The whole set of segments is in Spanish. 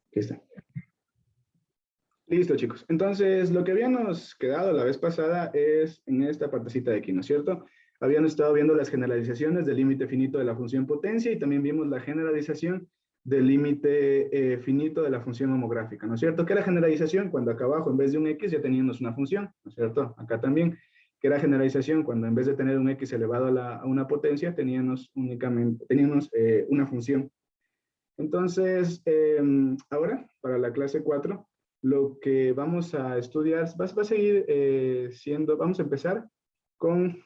Aquí está. Listo, chicos. Entonces, lo que habíamos quedado la vez pasada es en esta partecita de aquí, ¿no es cierto? Habíamos estado viendo las generalizaciones del límite finito de la función potencia y también vimos la generalización del límite finito de la función homográfica, ¿no es cierto? ¿Qué era generalización? Cuando acá abajo, en vez de un x, ya teníamos una función, ¿no es cierto? Acá también. ¿Qué era generalización? Cuando en vez de tener un x elevado a una potencia, teníamos una función. Entonces, ahora, para la clase 4, lo que vamos a estudiar va a seguir vamos a empezar con,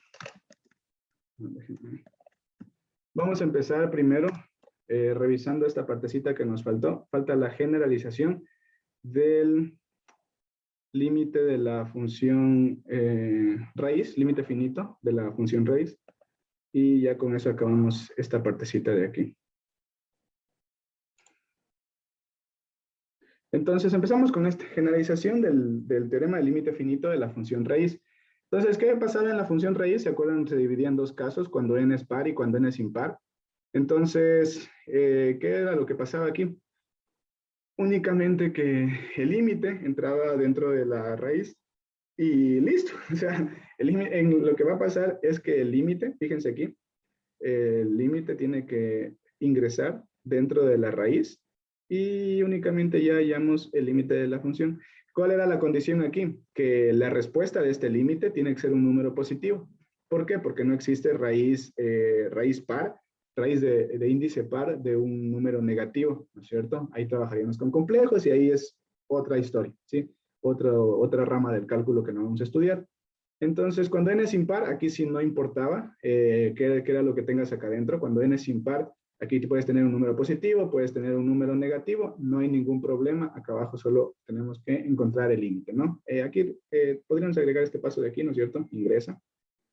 vamos a empezar primero revisando esta partecita que nos faltó. Falta la generalización del límite de la función raíz, límite finito de la función raíz. Y ya con eso acabamos esta partecita de aquí. Entonces empezamos con esta generalización del teorema del límite finito de la función raíz. Entonces, ¿qué pasaba en la función raíz? ¿Se acuerdan? Se dividía en dos casos, cuando n es par y cuando n es impar. Entonces, ¿qué era lo que pasaba aquí? Únicamente que el límite entraba dentro de la raíz y listo. O sea, lo que va a pasar es que el límite, fíjense aquí, el límite tiene que ingresar dentro de la raíz y únicamente ya hallamos el límite de la función. ¿Cuál era la condición aquí? Que la respuesta de este límite tiene que ser un número positivo. ¿Por qué? Porque no existe raíz par, raíz de índice par de un número negativo, ¿no es cierto? Ahí trabajaríamos con complejos y ahí es otra historia, ¿sí? Otra rama del cálculo que no vamos a estudiar. Entonces, cuando n es impar, aquí sí no importaba qué era lo que tengas acá adentro. Cuando n es impar, aquí puedes tener un número positivo, puedes tener un número negativo, no hay ningún problema. Acá abajo solo tenemos que encontrar el límite, ¿no? Aquí podríamos agregar este paso de aquí, ¿no es cierto? Ingresa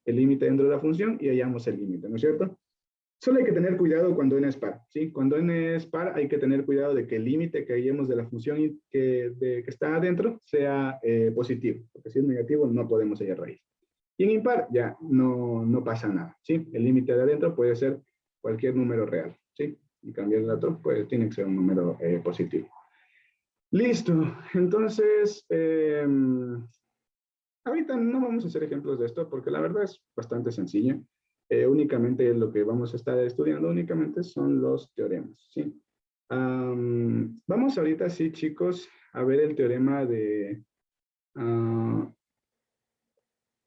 el límite dentro de la función y hallamos el límite, ¿no es cierto? Solo hay que tener cuidado cuando n es par, ¿sí? Cuando n es par hay que tener cuidado de que el límite que hallemos de la función que está adentro sea positivo, porque si es negativo no podemos hallar raíz. Y en impar ya no pasa nada, ¿sí? El límite de adentro puede ser cualquier número real, ¿sí? Y cambiar el otro, pues tiene que ser un número positivo. Listo, entonces, ahorita no vamos a hacer ejemplos de esto porque la verdad es bastante sencillo. Únicamente lo que vamos a estar estudiando únicamente son los teoremas, ¿sí? Vamos ahorita, sí, chicos, a ver el teorema de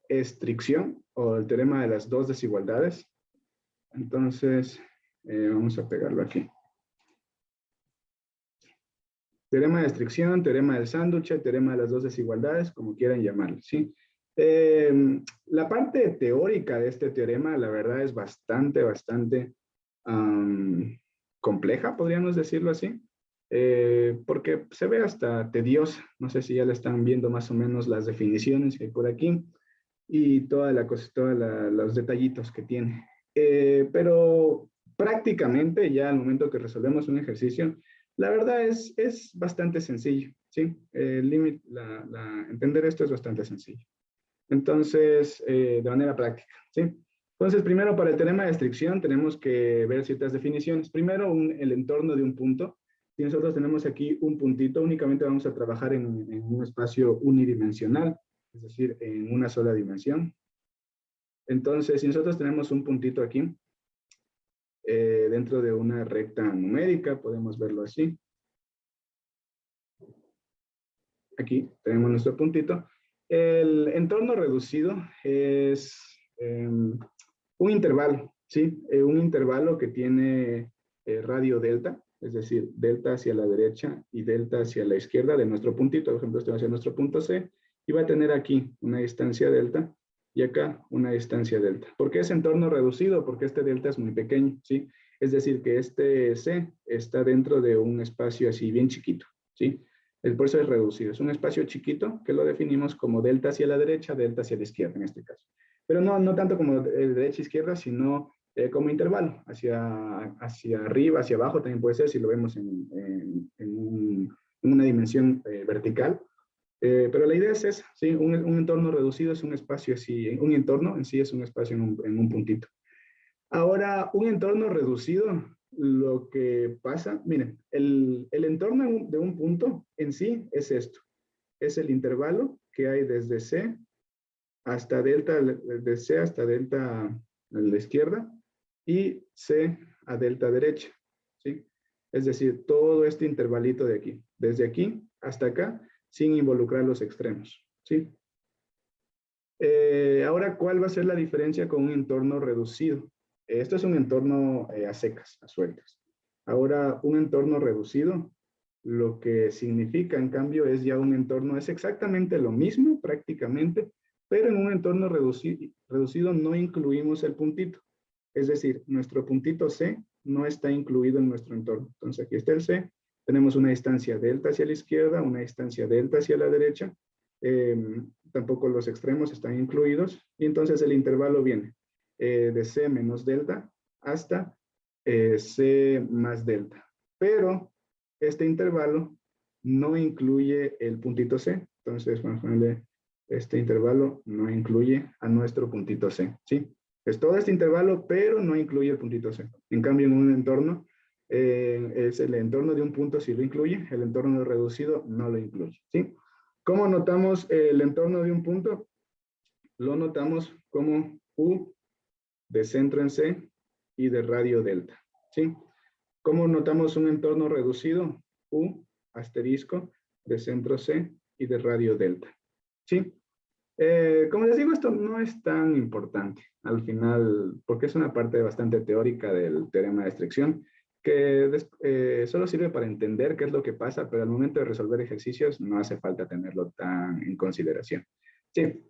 estricción o el teorema de las dos desigualdades. Entonces, vamos a pegarlo aquí. Teorema de estricción, teorema del sándwich, teorema de las dos desigualdades, como quieran llamarlo, ¿sí? La parte teórica de este teorema, la verdad, es bastante compleja, podríamos decirlo así, porque se ve hasta tediosa. No sé si ya le están viendo más o menos las definiciones que hay por aquí y todos los detallitos que tiene. Pero prácticamente ya al momento que resolvemos un ejercicio, la verdad es bastante sencillo, ¿sí? Entender esto es bastante sencillo. Entonces, de manera práctica, ¿sí? Entonces, primero para el teorema de estricción tenemos que ver ciertas definiciones. Primero, el entorno de un punto. Si nosotros tenemos aquí un puntito, únicamente vamos a trabajar en un espacio unidimensional, es decir, en una sola dimensión. Entonces, si nosotros tenemos un puntito aquí, dentro de una recta numérica, podemos verlo así. Aquí tenemos nuestro puntito. El entorno reducido es un intervalo, ¿sí? Un intervalo que tiene radio delta, es decir, delta hacia la derecha y delta hacia la izquierda de nuestro puntito. Por ejemplo, este va a ser nuestro punto C y va a tener aquí una distancia delta y acá una distancia delta. ¿Por qué es entorno reducido? Porque este delta es muy pequeño, ¿sí? Es decir, que este C está dentro de un espacio así bien chiquito, ¿sí? Por eso es reducido. Es un espacio chiquito que lo definimos como delta hacia la derecha, delta hacia la izquierda en este caso. Pero no tanto como derecha-izquierda, sino como intervalo, hacia arriba, hacia abajo también puede ser si lo vemos en una dimensión vertical. Pero la idea es esa, ¿sí? Un entorno reducido es un espacio así, un entorno en sí es un espacio en un puntito. Ahora, un entorno reducido lo que pasa, miren, el entorno de un punto en sí es esto. Es el intervalo que hay desde C hasta delta, de C hasta delta a la izquierda y C a delta derecha, ¿sí? Es decir, todo este intervalito de aquí, desde aquí hasta acá, sin involucrar los extremos, ¿sí? Ahora, ¿cuál va a ser la diferencia con un entorno reducido? Esto es un entorno a secas, a sueltas. Ahora, un entorno reducido, lo que significa, en cambio, es ya un entorno, es exactamente lo mismo prácticamente, pero en un entorno reducido no incluimos el puntito. Es decir, nuestro puntito C no está incluido en nuestro entorno. Entonces, aquí está el C, tenemos una distancia delta hacia la izquierda, una distancia delta hacia la derecha, tampoco los extremos están incluidos, y entonces el intervalo viene de C menos delta hasta C más delta. Pero este intervalo no incluye el puntito C, entonces vamos a ponerle este intervalo no incluye a nuestro puntito C, ¿sí? Es todo este intervalo, pero no incluye el puntito C. En cambio, en un entorno, es el entorno de un punto si lo incluye, el entorno reducido no lo incluye, ¿sí? ¿Cómo notamos el entorno de un punto? Lo notamos como U de centro en C y de radio delta, ¿sí? ¿Cómo notamos un entorno reducido? U asterisco de centro C y de radio delta, ¿sí? Como les digo, esto no es tan importante al final, porque es una parte bastante teórica del teorema de estricción, que solo sirve para entender qué es lo que pasa, pero al momento de resolver ejercicios no hace falta tenerlo tan en consideración. Sí.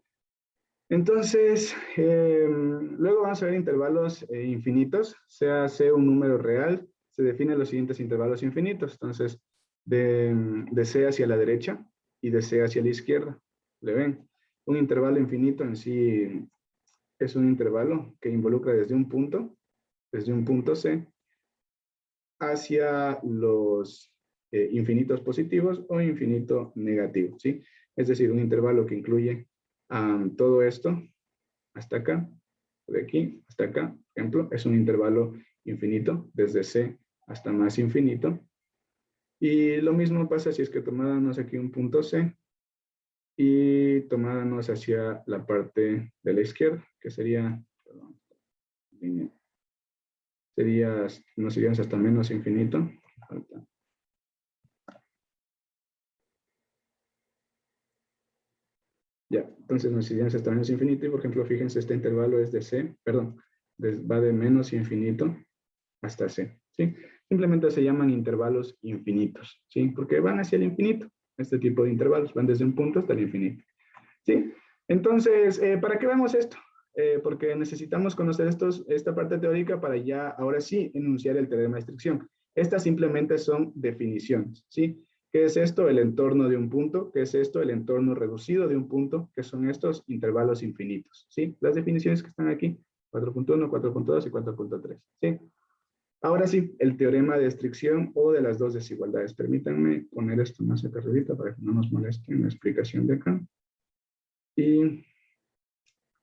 Entonces, luego vamos a ver intervalos infinitos, sea C un número real, se definen los siguientes intervalos infinitos. Entonces, de C hacia la derecha y de C hacia la izquierda. ¿Le ven? Un intervalo infinito en sí es un intervalo que involucra desde un punto C, hacia los infinitos positivos o infinito negativo, ¿sí? Es decir, un intervalo que incluye todo esto hasta acá, de aquí hasta acá, por ejemplo, es un intervalo infinito, desde C hasta más infinito. Y lo mismo pasa si es que tomáramos aquí un punto C y tomáramos hacia la parte de la izquierda, que sería, perdón, nos iríamos hasta menos infinito. Ya, entonces nos iríamos hasta menos infinito y, por ejemplo, fíjense, este intervalo es de C, perdón, va de menos infinito hasta C, ¿sí? Simplemente se llaman intervalos infinitos, ¿sí? Porque van hacia el infinito, este tipo de intervalos, van desde un punto hasta el infinito, ¿sí? Entonces, ¿para qué vemos esto? Porque necesitamos conocer esta parte teórica para ya, ahora sí, enunciar el teorema de estricción. Estas simplemente son definiciones, ¿sí? ¿Qué es esto? El entorno de un punto. ¿Qué es esto? El entorno reducido de un punto, que son estos intervalos infinitos, ¿sí? Las definiciones que están aquí, 4.1, 4.2 y 4.3, ¿sí? Ahora sí, el teorema de estricción o de las dos desigualdades. Permítanme poner esto más acá arriba para que no nos moleste en la explicación de acá. Y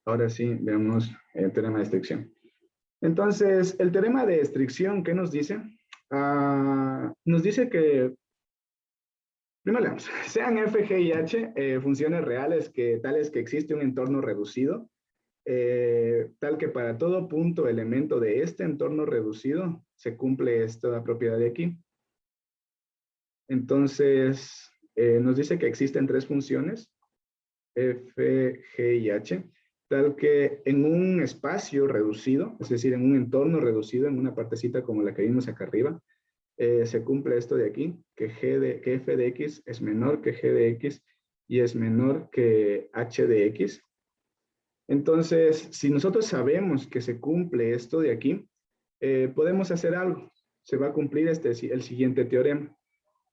ahora sí, veamos el teorema de estricción. Entonces, el teorema de estricción, ¿qué nos dice? Nos dice que, primero leamos, sean f, g y h funciones reales tales que existe un entorno reducido, tal que para todo punto elemento de este entorno reducido se cumple esta propiedad de aquí. Entonces, nos dice que existen tres funciones, f, g y h, tal que en un espacio reducido, es decir, en un entorno reducido, en una partecita como la que vimos acá arriba, se cumple esto de aquí, que f de x es menor que g de x y es menor que h de x. Entonces, si nosotros sabemos que se cumple esto de aquí, podemos hacer algo. Se va a cumplir el siguiente teorema.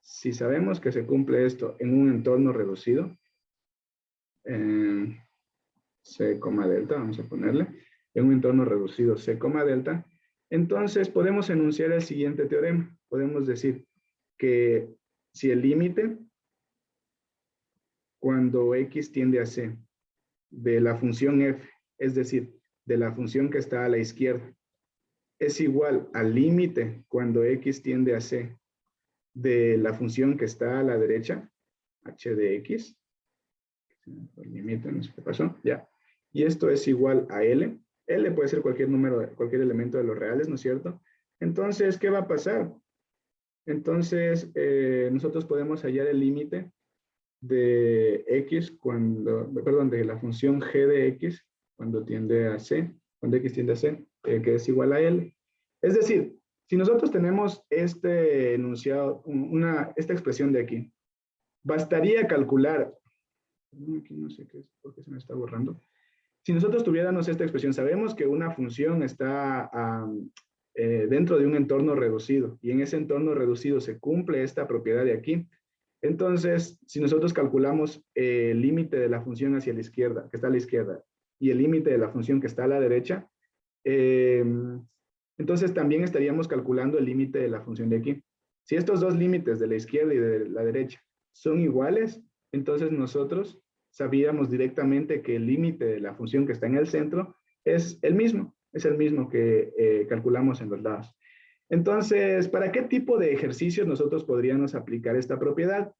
Si sabemos que se cumple esto en un entorno reducido, C, delta, vamos a ponerle, en un entorno reducido C, delta, entonces podemos enunciar el siguiente teorema. Podemos decir que si el límite, cuando x tiende a C, de la función f, es decir, de la función que está a la izquierda, es igual al límite cuando x tiende a c de la función que está a la derecha, h de x. El límite, no sé qué pasó, ya. Y esto es igual a L. L puede ser cualquier número, cualquier elemento de los reales, ¿no es cierto? Entonces, ¿qué va a pasar? Entonces, nosotros podemos hallar el límite de x cuando, perdón, de la función g de x cuando tiende a c, cuando x tiende a c, que es igual a L. Es decir, si nosotros tenemos este enunciado, esta expresión de aquí, bastaría calcular, aquí no sé qué es, por qué se me está borrando. Si nosotros tuviéramos esta expresión, sabemos que una función está dentro de un entorno reducido y en ese entorno reducido se cumple esta propiedad de aquí. Entonces, si nosotros calculamos el límite de la función hacia la izquierda, que está a la izquierda, y el límite de la función que está a la derecha, entonces también estaríamos calculando el límite de la función de aquí. Si estos dos límites de la izquierda y de la derecha son iguales, entonces nosotros sabíamos directamente que el límite de la función que está en el centro es el mismo que calculamos en los lados. Entonces, ¿para qué tipo de ejercicios nosotros podríamos aplicar esta propiedad?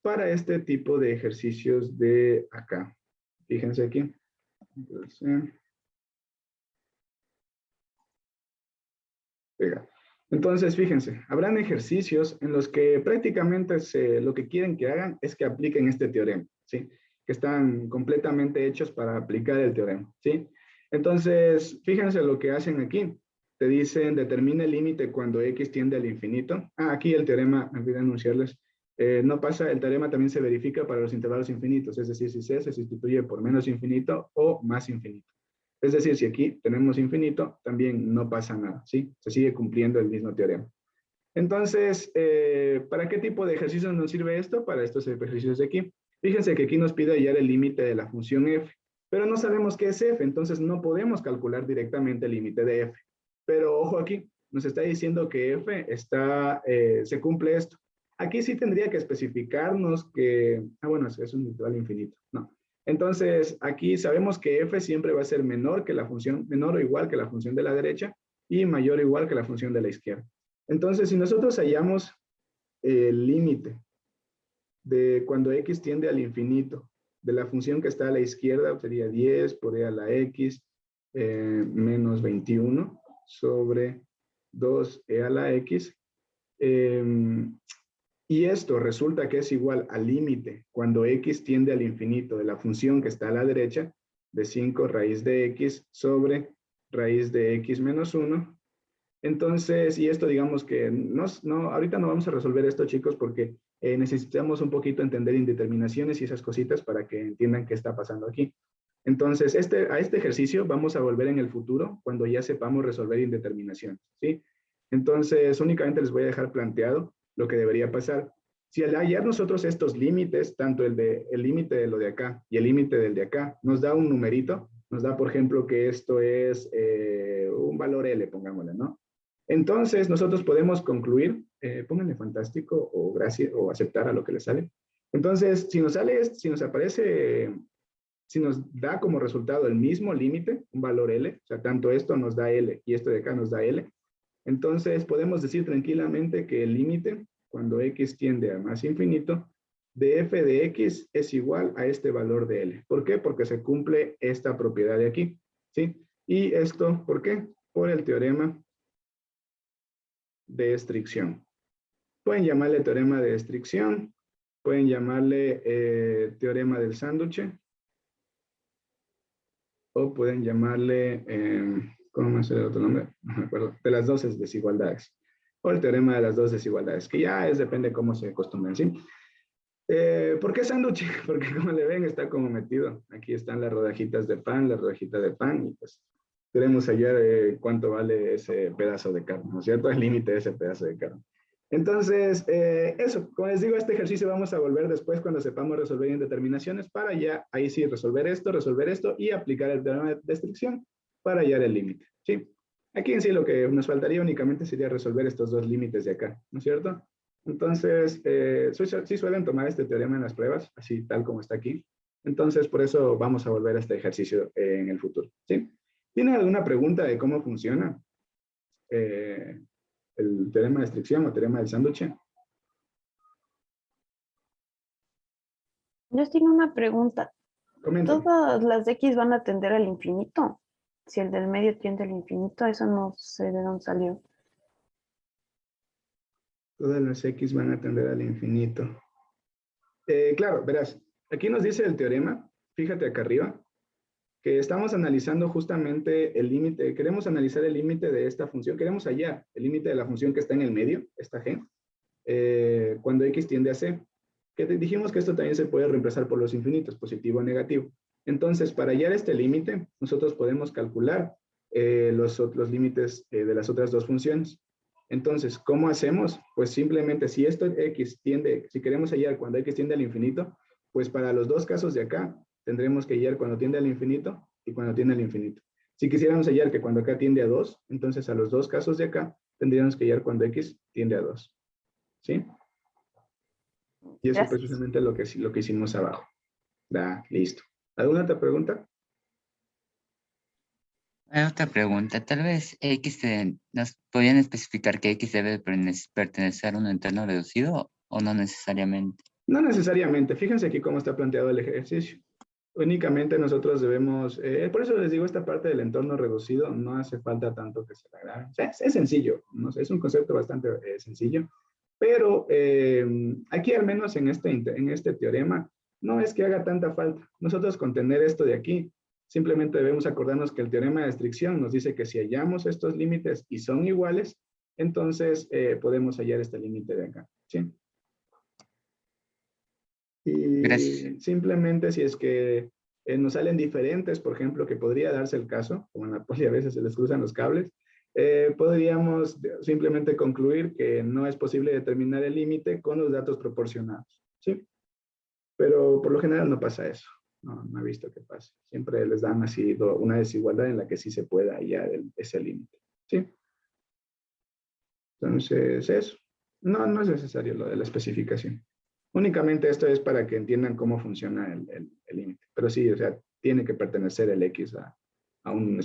Para este tipo de ejercicios de acá. Fíjense aquí. Entonces, fíjense, habrán ejercicios en los que prácticamente lo que quieren que hagan es que apliquen este teorema, ¿sí? Que están completamente hechos para aplicar el teorema, ¿sí? Entonces, fíjense lo que hacen aquí. Te dicen, determina el límite cuando x tiende al infinito. Aquí el teorema, me olvidé anunciarles, no pasa, el teorema también se verifica para los intervalos infinitos, es decir, si c se sustituye por menos infinito o más infinito. Es decir, si aquí tenemos infinito, también no pasa nada, ¿sí? Se sigue cumpliendo el mismo teorema. Entonces, ¿para qué tipo de ejercicios nos sirve esto? Para estos ejercicios de aquí. Fíjense que aquí nos pide hallar el límite de la función f, pero no sabemos qué es f, entonces no podemos calcular directamente el límite de f. Pero ojo aquí, nos está diciendo que f se cumple esto. Aquí sí tendría que especificarnos que, bueno, es un intervalo infinito, no. Entonces, aquí sabemos que f siempre va a ser menor que la función, menor o igual que la función de la derecha y mayor o igual que la función de la izquierda. Entonces, si nosotros hallamos el límite de cuando x tiende al infinito de la función que está a la izquierda, sería 10 por e a la x menos 21 sobre 2e a la x. Y esto resulta que es igual al límite cuando x tiende al infinito de la función que está a la derecha de 5 raíz de x sobre raíz de x menos 1. Entonces, y esto digamos que ahorita no vamos a resolver esto, chicos, porque necesitamos un poquito entender indeterminaciones y esas cositas para que entiendan qué está pasando aquí. Entonces, a este ejercicio vamos a volver en el futuro cuando ya sepamos resolver indeterminaciones, ¿sí? Entonces, únicamente les voy a dejar planteado lo que debería pasar. Si al hallar nosotros estos límites, tanto el límite de lo de acá y el límite del de acá, nos da un numerito, nos da, por ejemplo, que esto es un valor L, pongámosle, ¿no? Entonces, nosotros podemos concluir, pónganle fantástico o gracias o aceptar a lo que les sale. Entonces, si nos sale, si nos aparece, si nos da como resultado el mismo límite, un valor L, o sea, tanto esto nos da L y esto de acá nos da L, entonces podemos decir tranquilamente que el límite, cuando x tiende a más infinito, de f de x es igual a este valor de L. ¿Por qué? Porque se cumple esta propiedad de aquí, ¿sí? Y esto, ¿por qué? Por el teorema de estricción. Pueden llamarle teorema de estricción, pueden llamarle teorema del sándwich, o pueden llamarle, ¿cómo es el otro nombre? No me acuerdo, de las dos desigualdades, o el teorema de las dos desigualdades, que ya depende cómo se acostumbren, ¿sí? ¿Por qué sándwich? Porque como le ven, está como metido. Aquí están las rodajitas de pan, la rodajita de pan, y pues queremos hallar cuánto vale ese pedazo de carne, ¿no es cierto? El límite de ese pedazo de carne. Entonces, eso, como les digo, este ejercicio vamos a volver después cuando sepamos resolver indeterminaciones para ya, ahí sí, resolver esto y aplicar el teorema de estricción para hallar el límite, ¿sí? Aquí en sí lo que nos faltaría únicamente sería resolver estos dos límites de acá, ¿no es cierto? Entonces, sí suelen tomar este teorema en las pruebas, así tal como está aquí. Entonces, por eso vamos a volver a este ejercicio en el futuro, ¿sí? ¿Tienen alguna pregunta de cómo funciona? el teorema de estricción o teorema del sándwich. Yo tengo una pregunta. Coméntame. ¿Todas las X van a tender al infinito? Si el del medio tiende al infinito, eso no sé de dónde salió. Todas las X van a tender al infinito. Claro, verás, aquí nos dice el teorema, fíjate acá arriba, que estamos analizando justamente el límite, queremos analizar el límite de esta función, queremos hallar el límite de la función que está en el medio, esta g, cuando x tiende a c. Que dijimos que esto también se puede reemplazar por los infinitos, positivo o negativo. Entonces, para hallar este límite, nosotros podemos calcular los límites de las otras dos funciones. Entonces, ¿cómo hacemos? Pues simplemente si esto x tiende, si queremos hallar cuando x tiende al infinito, pues para los dos casos de acá, tendremos que hallar cuando tiende al infinito y cuando tiende al infinito. Si quisiéramos hallar que cuando acá tiende a 2, entonces a los dos casos de acá, tendríamos que hallar cuando x tiende a 2. ¿Sí? Y eso es Gracias. precisamente lo que hicimos abajo. Listo. ¿Alguna otra pregunta? Hay otra pregunta. Tal vez nos podrían especificar que X debe pertenecer a un entorno reducido o no necesariamente. No necesariamente. Fíjense aquí cómo está planteado el ejercicio. Únicamente nosotros debemos, por eso les digo, esta parte del entorno reducido no hace falta tanto que se la graben. O sea, es sencillo, ¿no? Es un concepto bastante sencillo, pero aquí al menos en este teorema no es que haga tanta falta. Nosotros con tener esto de aquí, simplemente debemos acordarnos que el teorema de estricción nos dice que si hallamos estos límites y son iguales, entonces podemos hallar este límite de acá, ¿sí? Gracias. Y simplemente si es que nos salen diferentes, por ejemplo, que podría darse el caso, como en la poli a veces se les cruzan los cables, podríamos simplemente concluir que no es posible determinar el límite con los datos proporcionados, ¿sí? Pero por lo general no pasa eso, no he visto que pase. Siempre les dan así una desigualdad en la que sí se pueda hallar ese límite, ¿sí? Entonces, eso. No es necesario lo de la especificación. Únicamente esto es para que entiendan cómo funciona el límite. Pero sí, o sea, tiene que pertenecer el X a un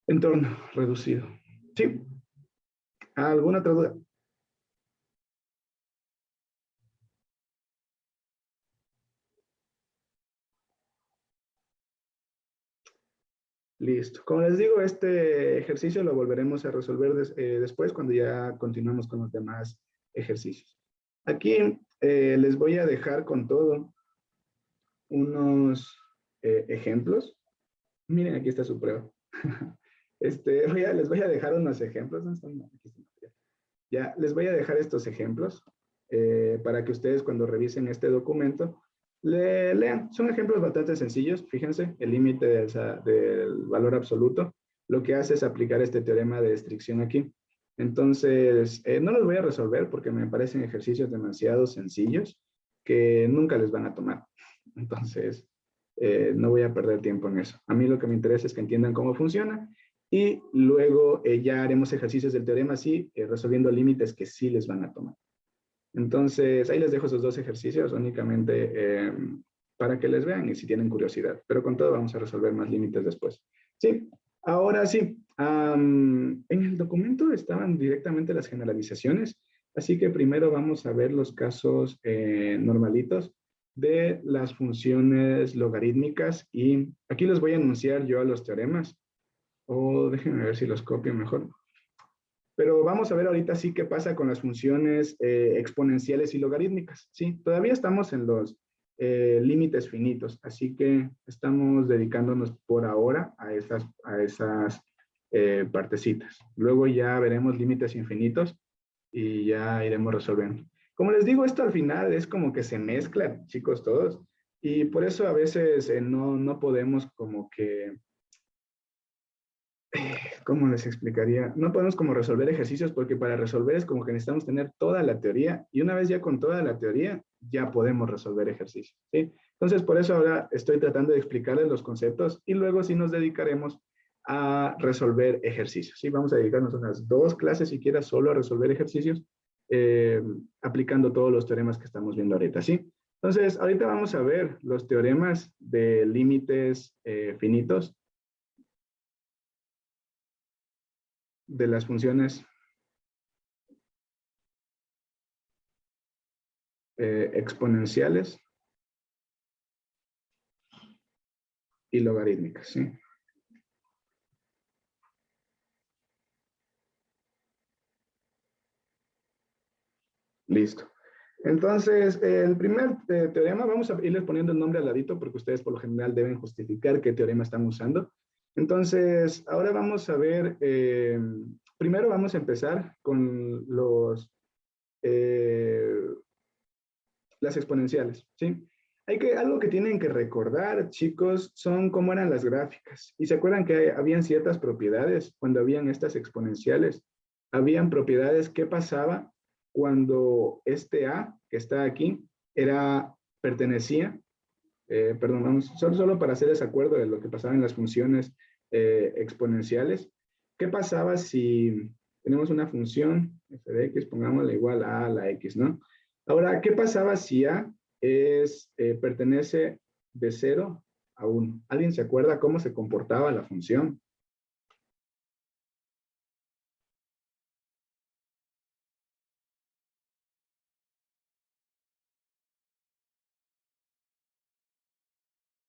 entorno reducido. ¿Sí? ¿Alguna otra duda? Listo. Como les digo, este ejercicio lo volveremos a resolver después cuando ya continuemos con los demás ejercicios. Aquí les voy a dejar con todo unos ejemplos. Miren, aquí está su prueba. Les voy a dejar unos ejemplos. ¿Dónde están? Aquí están. Ya, les voy a dejar estos ejemplos para que ustedes cuando revisen este documento lean. Son ejemplos bastante sencillos. Fíjense, el límite del valor absoluto lo que hace es aplicar este teorema de estricción aquí. Entonces, no los voy a resolver porque me parecen ejercicios demasiado sencillos que nunca les van a tomar. Entonces, no voy a perder tiempo en eso. A mí lo que me interesa es que entiendan cómo funciona y luego ya haremos ejercicios del teorema así, resolviendo límites que sí les van a tomar. Entonces, ahí les dejo esos dos ejercicios únicamente para que les vean y si tienen curiosidad. Pero con todo vamos a resolver más límites después. Sí, ahora sí. En el documento estaban directamente las generalizaciones, así que primero vamos a ver los casos normalitos de las funciones logarítmicas y aquí les voy a anunciar yo a los teoremas. O déjenme ver si los copio mejor. Pero vamos a ver ahorita sí qué pasa con las funciones exponenciales y logarítmicas. Sí, todavía estamos en los límites finitos, así que estamos dedicándonos por ahora a esas partecitas. Luego ya veremos límites infinitos y ya iremos resolviendo. Como les digo, esto al final es como que se mezcla, chicos, todos. Y por eso a veces no podemos como que ¿cómo les explicaría? No podemos como resolver ejercicios porque para resolver es como que necesitamos tener toda la teoría y una vez ya con toda la teoría ya podemos resolver ejercicios, ¿sí? Entonces por eso ahora estoy tratando de explicarles los conceptos y luego sí nos dedicaremos a resolver ejercicios, ¿sí? Vamos a dedicarnos unas 2 clases siquiera solo a resolver ejercicios aplicando todos los teoremas que estamos viendo ahorita, ¿sí? Entonces ahorita vamos a ver los teoremas de límites finitos de las funciones exponenciales y logarítmicas, ¿sí? Listo. Entonces, el primer teorema, vamos a irles poniendo el nombre al ladito porque ustedes por lo general deben justificar qué teorema están usando. Entonces, ahora vamos a ver, primero vamos a empezar con las exponenciales, ¿sí? Algo que tienen que recordar, chicos, son cómo eran las gráficas. Y se acuerdan que habían ciertas propiedades cuando habían estas exponenciales. Habían propiedades, ¿qué pasaba cuando este A, que está aquí, pertenecía, perdón, vamos, solo para hacer ese acuerdo de lo que pasaba en las funciones exponenciales? ¿Qué pasaba si tenemos una función f de x, pongámosle igual a la x, ¿no? Ahora, ¿qué pasaba si A pertenece de 0 a 1? ¿Alguien se acuerda cómo se comportaba la función?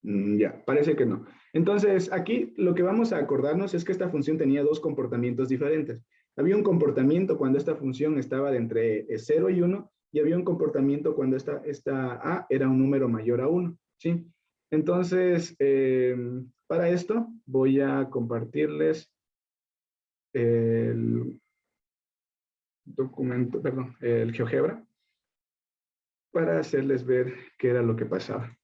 Ya, parece que no. Entonces, aquí lo que vamos a acordarnos es que esta función tenía dos comportamientos diferentes. Había un comportamiento cuando esta función estaba de entre 0 y 1, y había un comportamiento cuando esta A era un número mayor a 1, ¿sí? Entonces, para esto voy a compartirles el documento, perdón, el GeoGebra, para hacerles ver qué era lo que pasaba.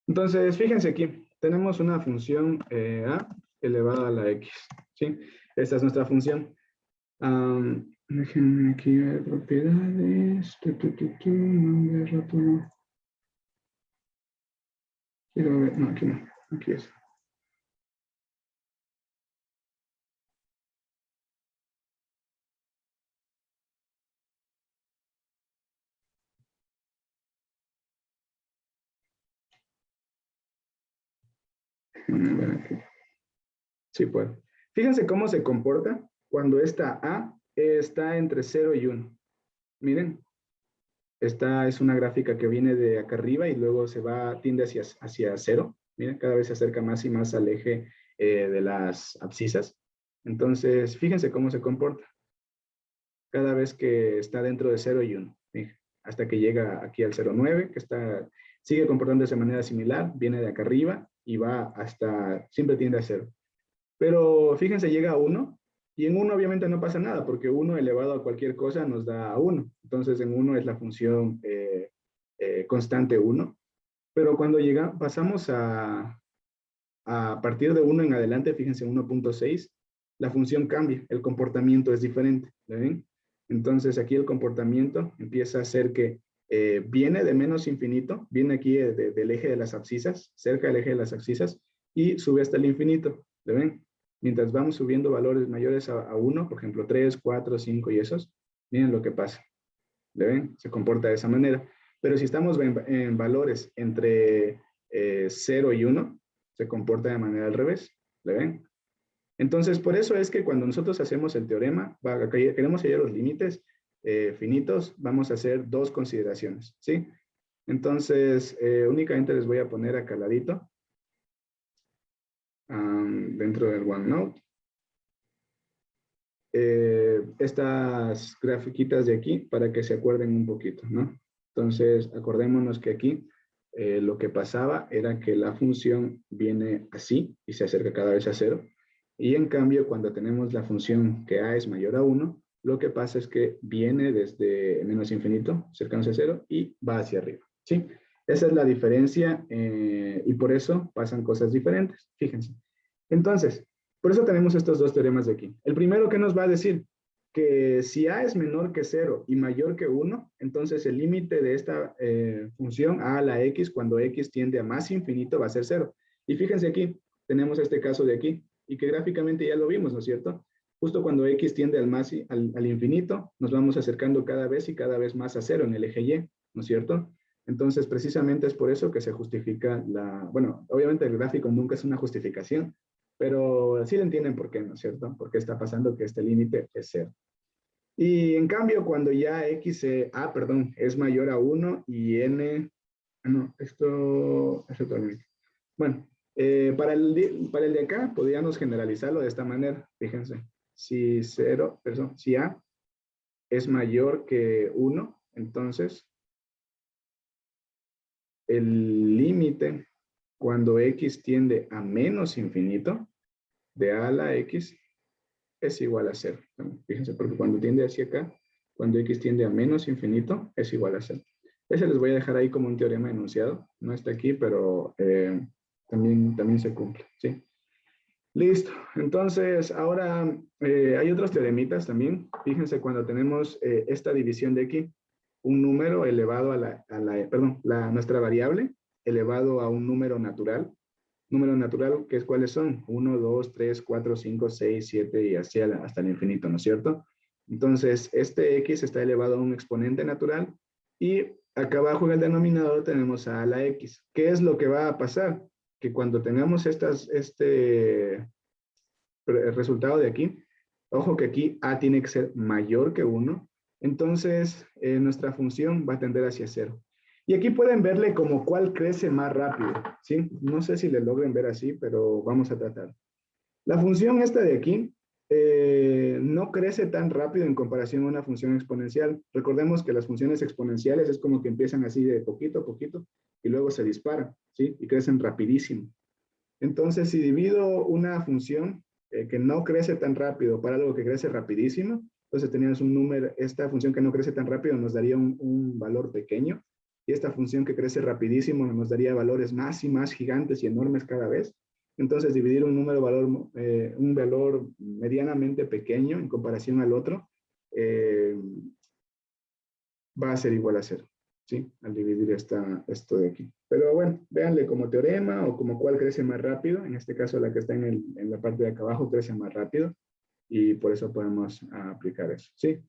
Entonces, fíjense aquí, tenemos una función A elevada a la X, ¿sí? Esta es nuestra función. Déjenme aquí ver propiedades. Nombre, rótulo. Quiero ver, no, aquí no, aquí es. Déjenme ver aquí. Sí puedo. Fíjense cómo se comporta cuando esta A está entre 0 y 1. Miren, esta es una gráfica que viene de acá arriba y luego tiende hacia 0. Miren, cada vez se acerca más y más al eje de las abscisas. Entonces, fíjense cómo se comporta cada vez que está dentro de 0 y 1. Hasta que llega aquí al 0,9, que sigue comportándose de manera similar, viene de acá arriba y va siempre tiende a 0. Pero fíjense, llega a 1, y en 1 obviamente no pasa nada, porque 1 elevado a cualquier cosa nos da a 1. Entonces en 1 es la función constante 1. Pero cuando pasamos a partir de 1 en adelante, fíjense, 1.6, la función cambia, el comportamiento es diferente, ¿ven? Entonces aquí el comportamiento empieza a ser que viene de menos infinito, viene aquí del eje de las abscisas, cerca del eje de las abscisas, y sube hasta el infinito, ¿ven? Mientras vamos subiendo valores mayores a 1, por ejemplo 3, 4, 5 y esos, miren lo que pasa, ¿ven? Se comporta de esa manera. Pero si estamos en valores entre 0 y 1, se comporta de manera al revés, ¿le ven? Entonces, por eso es que cuando nosotros hacemos el teorema, queremos hallar los límites finitos, vamos a hacer dos consideraciones, ¿sí? Entonces, únicamente les voy a poner acá al ladito, dentro del OneNote, estas grafiquitas de aquí para que se acuerden un poquito, ¿no? Entonces, acordémonos que aquí lo que pasaba era que la función viene así y se acerca cada vez a 0. Y en cambio, cuando tenemos la función que a es mayor a 1, lo que pasa es que viene desde menos infinito, cercano a 0, y va hacia arriba, ¿sí? Esa es la diferencia y por eso pasan cosas diferentes, fíjense. Entonces, por eso tenemos estos dos teoremas de aquí. El primero, ¿qué nos va a decir? Que si a es menor que 0 y mayor que 1, entonces el límite de esta función a la x, cuando x tiende a más infinito, va a ser 0. Y fíjense aquí, tenemos este caso de aquí, y que gráficamente ya lo vimos, ¿no es cierto? Justo cuando x tiende al infinito, nos vamos acercando cada vez y cada vez más a 0 en el eje y, ¿no es cierto? Entonces, precisamente es por eso que se justifica bueno, obviamente el gráfico nunca es una justificación, pero sí le entienden por qué, ¿no es cierto? Porque está pasando que este límite es 0. Y en cambio, cuando ya perdón, es mayor a 1 y n, no, es otro límite. Bueno, para el de acá podríamos generalizarlo de esta manera. Fíjense, si si a es mayor que 1, entonces el límite cuando x tiende a menos infinito de a la x es igual a 0. Fíjense, porque cuando tiende hacia acá, cuando x tiende a menos infinito, es igual a 0. Ese les voy a dejar ahí como un teorema enunciado. No está aquí, pero también se cumple, ¿sí? Listo. Entonces, ahora hay otros teoremitas también. Fíjense, cuando tenemos esta división de aquí, un número elevado nuestra variable elevado a un número natural. Número natural, ¿cuáles son? 1, 2, 3, 4, 5, 6, 7 y así hasta el infinito, ¿no es cierto? Entonces, este x está elevado a un exponente natural y acá abajo en el denominador tenemos a la x. ¿Qué es lo que va a pasar? Que cuando tengamos el resultado de aquí, ojo que aquí a tiene que ser mayor que 1, entonces nuestra función va a tender hacia 0. Y aquí pueden verle como cuál crece más rápido, ¿sí? No sé si le logren ver así, pero vamos a tratar. La función esta de aquí no crece tan rápido en comparación a una función exponencial. Recordemos que las funciones exponenciales es como que empiezan así de poquito a poquito y luego se disparan, ¿sí? Y crecen rapidísimo. Entonces, si divido una función que no crece tan rápido para algo que crece rapidísimo, entonces teníamos un número, esta función que no crece tan rápido nos daría un valor pequeño, y esta función que crece rapidísimo nos daría valores más y más gigantes y enormes cada vez. Entonces, dividir un valor medianamente pequeño en comparación al otro va a ser igual a 0. ¿Sí? Al dividir esto de aquí. Pero bueno, véanle como teorema o como cuál crece más rápido. En este caso, la que está en la parte de acá abajo crece más rápido y por eso podemos aplicar eso. ¿Sí?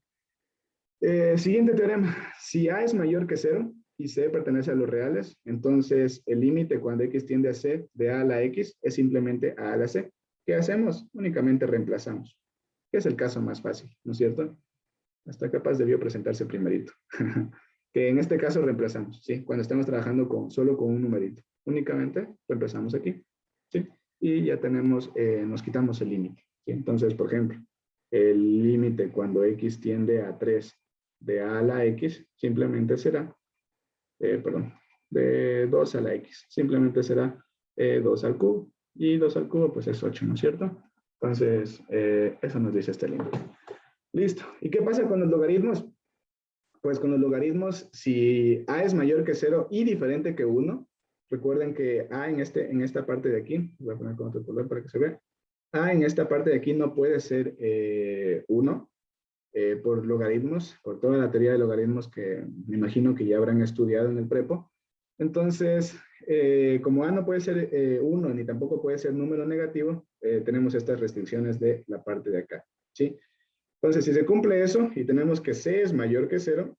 Siguiente teorema. Si A es mayor que 0 y C pertenece a los reales, entonces el límite cuando X tiende a C de A a la X es simplemente A a la C. ¿Qué hacemos? Únicamente reemplazamos. Que es el caso más fácil, ¿no es cierto? Hasta capaz debió presentarse primerito. Que en este caso reemplazamos, ¿sí? Cuando estamos trabajando solo con un numerito. Únicamente reemplazamos aquí, ¿sí? Y ya tenemos, nos quitamos el límite, ¿sí? Entonces, por ejemplo, el límite cuando x tiende a 3 de a la x, simplemente será, de 2 a la x, simplemente será 2 al cubo. Y 2 al cubo, pues es 8, ¿no es cierto? Entonces, eso nos dice este límite. Listo. ¿Y qué pasa con los logaritmos? Pues con los logaritmos, si a es mayor que 0 y diferente que 1, recuerden que a en esta parte de aquí, voy a poner con otro color para que se vea, a en esta parte de aquí no puede ser 1 por logaritmos, por toda la teoría de logaritmos que me imagino que ya habrán estudiado en el prepo. Entonces, como a no puede ser 1 ni tampoco puede ser número negativo, tenemos estas restricciones de la parte de acá, ¿sí? Entonces, si se cumple eso y tenemos que c es mayor que 0,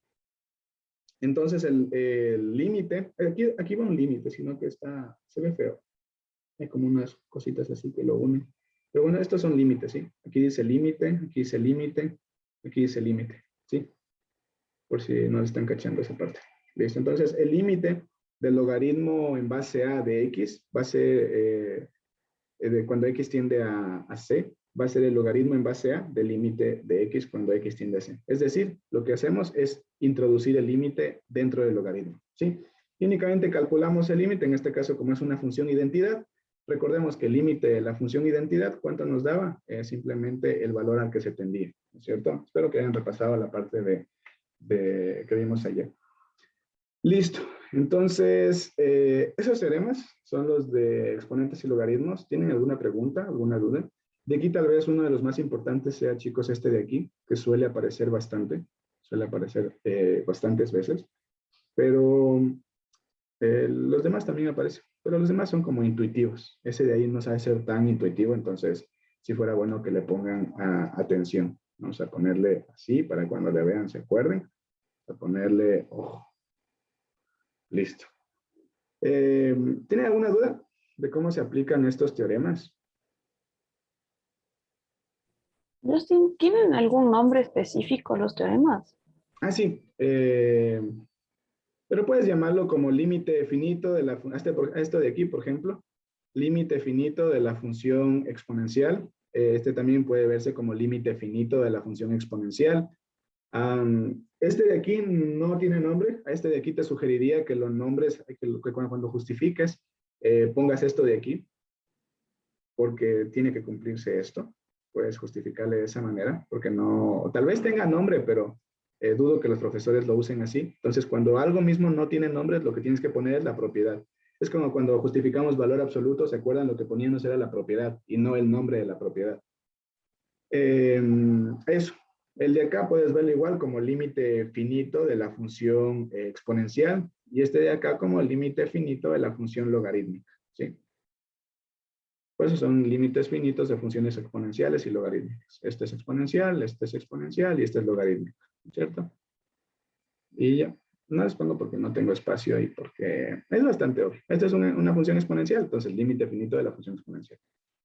entonces el límite, aquí va un límite, sino que se ve feo. Hay como unas cositas así que lo unen. Pero bueno, estos son límites, ¿sí? Aquí dice límite, aquí dice límite, aquí dice límite, ¿sí? Por si no están cachando esa parte. Listo, entonces el límite del logaritmo en base a de x va a ser, de cuando x tiende a c, va a ser el logaritmo en base a del límite de x cuando x tiende a c. Es decir, lo que hacemos es introducir el límite dentro del logaritmo, ¿sí? Y únicamente calculamos el límite, en este caso como es una función identidad. Recordemos que el límite de la función identidad, ¿cuánto nos daba? Simplemente el valor al que se tendía, ¿no es cierto? Espero que hayan repasado la parte que vimos ayer. Listo. Entonces, esos teoremas son los de exponentes y logaritmos. ¿Tienen alguna pregunta, alguna duda? De aquí tal vez uno de los más importantes sea, chicos, este de aquí, que suele aparecer bastante. Suele aparecer bastantes veces. Pero los demás también aparecen. Pero los demás son como intuitivos. Ese de ahí no sabe ser tan intuitivo, entonces si fuera bueno que le pongan atención. Vamos a ponerle así para cuando le vean se acuerden. A ponerle ojo. Listo. ¿Tiene alguna duda de cómo se aplican estos teoremas? Justin, ¿tienen algún nombre específico los teoremas? Ah, sí. Pero puedes llamarlo como límite finito de la esto de aquí, por ejemplo, límite finito de la función exponencial. Este también puede verse como límite finito de la función exponencial. Este de aquí no tiene nombre. A este de aquí te sugeriría que los nombres, que cuando justifiques, pongas esto de aquí, porque tiene que cumplirse esto. Puedes justificarle de esa manera, porque no, tal vez tenga nombre, pero dudo que los profesores lo usen así. Entonces, cuando algo mismo no tiene nombre, lo que tienes que poner es la propiedad. Es como cuando justificamos valor absoluto, ¿se acuerdan? Lo que poníamos era la propiedad y no el nombre de la propiedad. Eso. El de acá puedes verlo igual como límite finito de la función exponencial y este de acá como límite finito de la función logarítmica, ¿sí? Por eso son límites finitos de funciones exponenciales y logarítmicas. Este es exponencial y este es logarítmico, ¿cierto? Y ya, no les pongo porque no tengo espacio ahí, porque es bastante obvio. Esta es una función exponencial, entonces límite finito de la función exponencial.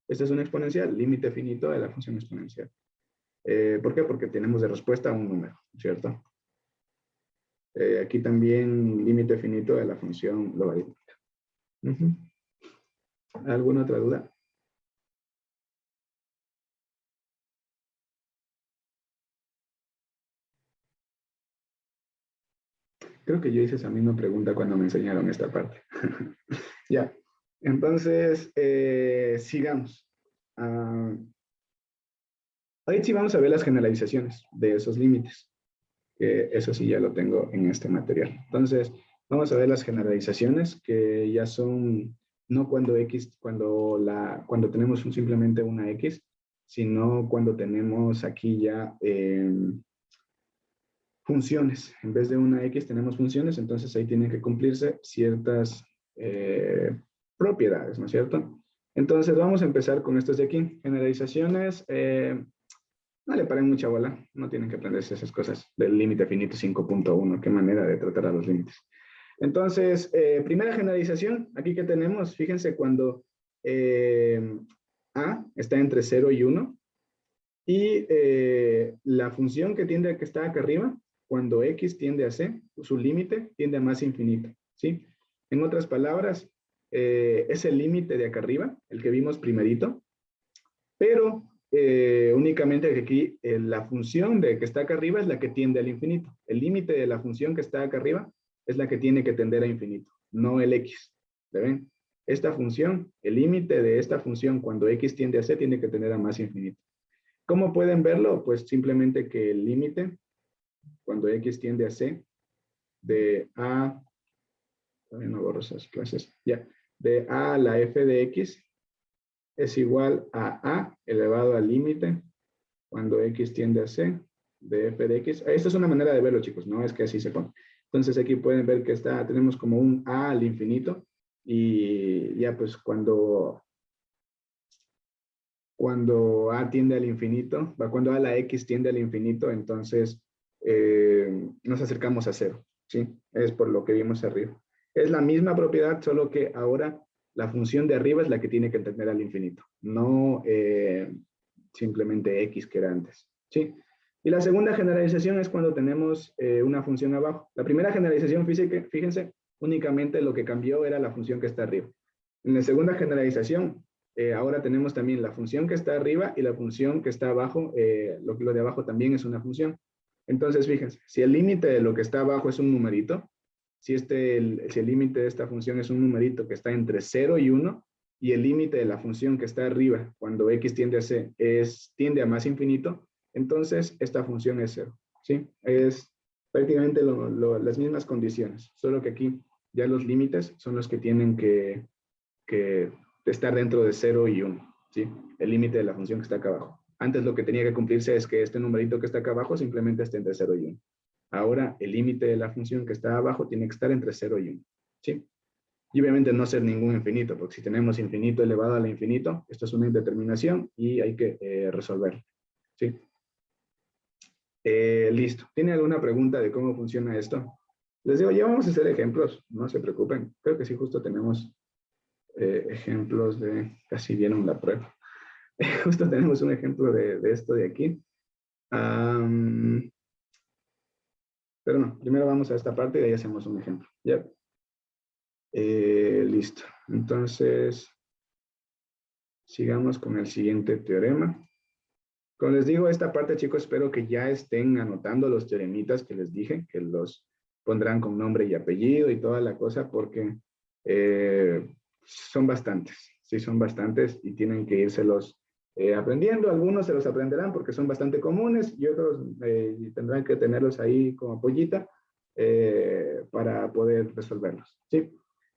Esta es una exponencial, límite finito de la función exponencial. ¿Por qué? Porque tenemos de respuesta un número, ¿cierto? Aquí también límite finito de la función logarítmica. ¿Alguna otra duda? Creo que yo hice esa misma pregunta cuando me enseñaron esta parte. Ya, entonces, sigamos. Ahí sí vamos a ver las generalizaciones de esos límites. Que eso sí ya lo tengo en este material. Entonces, vamos a ver las generalizaciones que ya son, no cuando X, cuando tenemos simplemente una X, sino cuando tenemos aquí ya funciones. En vez de una X tenemos funciones, entonces ahí tienen que cumplirse ciertas propiedades, ¿no es cierto? Entonces vamos a empezar con estos de aquí. Generalizaciones, no le paren mucha bola, no tienen que aprenderse esas cosas del límite finito 5.1, qué manera de tratar a los límites. Entonces, primera generalización, aquí que tenemos, fíjense cuando A está entre 0 y 1 y la función que tiende a que está acá arriba, cuando X tiende a C, su límite tiende a más infinito, ¿sí? En otras palabras, es el límite de acá arriba, el que vimos primerito, pero únicamente que aquí la función de que está acá arriba es la que tiende al infinito. El límite de la función que está acá arriba es la que tiene que tender a infinito, no el X. ¿Se ven? Esta función, el límite de esta función cuando X tiende a C tiene que tender a más infinito. ¿Cómo pueden verlo? Pues simplemente que el límite, cuando X tiende a C, de A, también no borro esas clases, ya, de A a la f de X es igual a elevado al límite, cuando X tiende a C, de f de X. Esta es una manera de verlo, chicos, no es que así se pone. Entonces aquí pueden ver que tenemos como un A al infinito, y ya pues cuando A tiende al infinito, cuando A a la X tiende al infinito, entonces nos acercamos a cero, ¿sí? Es por lo que vimos arriba. Es la misma propiedad, solo que ahora la función de arriba es la que tiene que tender al infinito, no simplemente X que era antes, ¿sí? Y la segunda generalización es cuando tenemos una función abajo. La primera generalización, fíjense, únicamente lo que cambió era la función que está arriba. En la segunda generalización, ahora tenemos también la función que está arriba y la función que está abajo. Lo de abajo también es una función. Entonces, fíjense, si el límite de lo que está abajo es un numerito, si el límite de esta función es un numerito que está entre 0 y 1, y el límite de la función que está arriba, cuando x tiende a c, tiende a más infinito, entonces esta función es 0, ¿sí? Es prácticamente las mismas condiciones, solo que aquí ya los límites son los que tienen que estar dentro de 0 y 1, ¿sí? El límite de la función que está acá abajo. Antes lo que tenía que cumplirse es que este numerito que está acá abajo simplemente esté entre 0 y 1. Ahora el límite de la función que está abajo tiene que estar entre 0 y 1, ¿sí? Y obviamente no ser ningún infinito, porque si tenemos infinito elevado al infinito, esto es una indeterminación y hay que resolverlo, ¿sí? Listo. ¿Tiene alguna pregunta de cómo funciona esto? Les digo, ya vamos a hacer ejemplos, no se preocupen. Creo que sí, justo tenemos ejemplos de, casi vieron la prueba. Justo tenemos un ejemplo de esto de aquí. Pero no, primero vamos a esta parte y de ahí hacemos un ejemplo. ¿Ya? Listo. Entonces, sigamos con el siguiente teorema. Como les digo, esta parte, chicos, espero que ya estén anotando los teoremitas que les dije, que los pondrán con nombre y apellido y toda la cosa, porque son bastantes, sí, son bastantes y tienen que írselos aprendiendo. Algunos se los aprenderán porque son bastante comunes y otros tendrán que tenerlos ahí como pollita para poder resolverlos, ¿sí?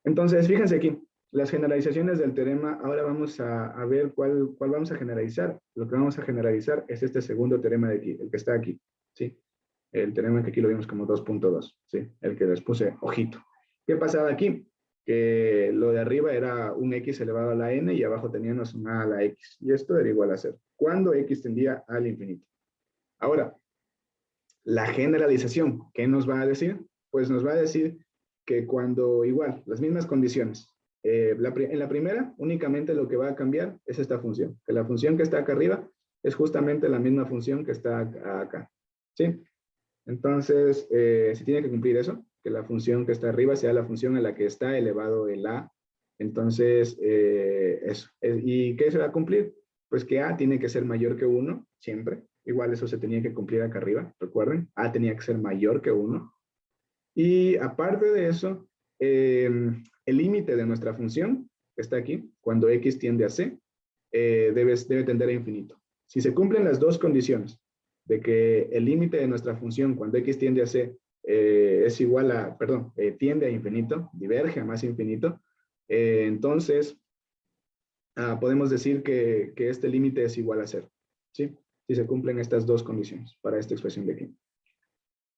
Entonces, fíjense aquí. Las generalizaciones del teorema, ahora vamos a ver cuál vamos a generalizar. Lo que vamos a generalizar es este segundo teorema de aquí, el que está aquí, ¿sí? El teorema que aquí lo vimos como 2.2, ¿sí? El que les puse ojito. ¿Qué pasaba aquí? Que lo de arriba era un x elevado a la n y abajo teníamos un a la x. Y esto era igual a 0. ¿Cuándo x tendía al infinito? Ahora, la generalización, ¿qué nos va a decir? Pues nos va a decir que cuando igual, las mismas condiciones, en la primera, únicamente lo que va a cambiar es esta función, que la función que está acá arriba es justamente la misma función que está acá, ¿sí? Entonces, se tiene que cumplir eso, que la función que está arriba sea la función a la que está elevado el a. Entonces, eso. ¿Y qué se va a cumplir? Pues que a tiene que ser mayor que 1, siempre. Igual eso se tenía que cumplir acá arriba, recuerden. A tenía que ser mayor que 1. Y aparte de eso, el límite de nuestra función, que está aquí, cuando x tiende a c, debe tender a infinito. Si se cumplen las dos condiciones, de que el límite de nuestra función cuando x tiende a c es igual a, perdón, tiende a infinito, diverge a más infinito, entonces podemos decir que este límite es igual a 0, ¿sí? Si se cumplen estas dos condiciones para esta expresión de aquí,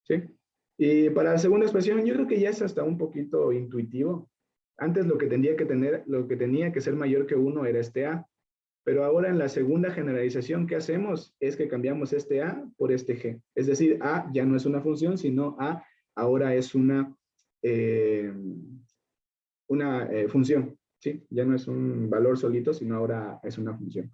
¿sí? Y para la segunda expresión, yo creo que ya es hasta un poquito intuitivo. Antes lo que tenía que ser mayor que 1 era este a, pero ahora en la segunda generalización que hacemos es que cambiamos este a por este g. Es decir, a ya no es una función, sino a ahora es una función, ¿sí? Ya no es un valor solito, sino ahora es una función.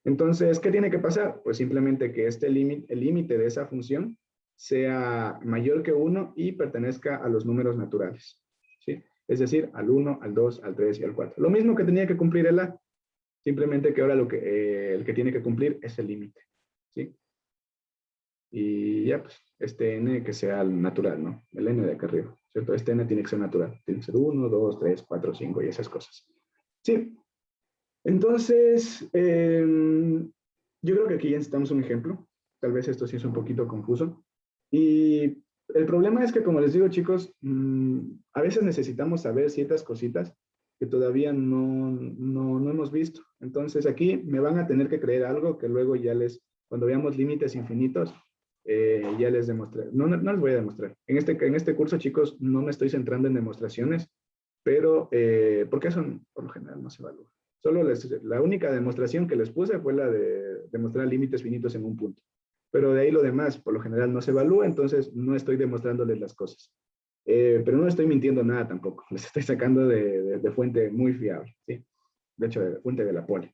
Entonces, ¿qué tiene que pasar? Pues simplemente que el límite de esa función sea mayor que 1 y pertenezca a los números naturales, ¿sí? Es decir, al 1, al 2, al 3 y al 4. Lo mismo que tenía que cumplir el a, simplemente que ahora el que tiene que cumplir es el límite, ¿sí? Y ya, pues, este n que sea el natural, ¿no? El n de acá arriba, ¿cierto? Este n tiene que ser natural. Tiene que ser 1, 2, 3, 4, 5 y esas cosas. Sí. Entonces, yo creo que aquí ya necesitamos un ejemplo. Tal vez esto sí es un poquito confuso. Y el problema es que, como les digo, chicos, a veces necesitamos saber ciertas cositas que todavía no hemos visto. Entonces, aquí me van a tener que creer algo que luego ya cuando veamos límites infinitos, ya les demostré. No les voy a demostrar. En este curso, chicos, no me estoy centrando en demostraciones, pero porque eso por lo general no se evalúa. Solo la única demostración que les puse fue la de demostrar límites finitos en un punto. Pero de ahí lo demás, por lo general, no se evalúa, entonces no estoy demostrándoles las cosas. Pero no estoy mintiendo nada tampoco. Les estoy sacando de fuente muy fiable, ¿sí? De hecho, de fuente de la poli.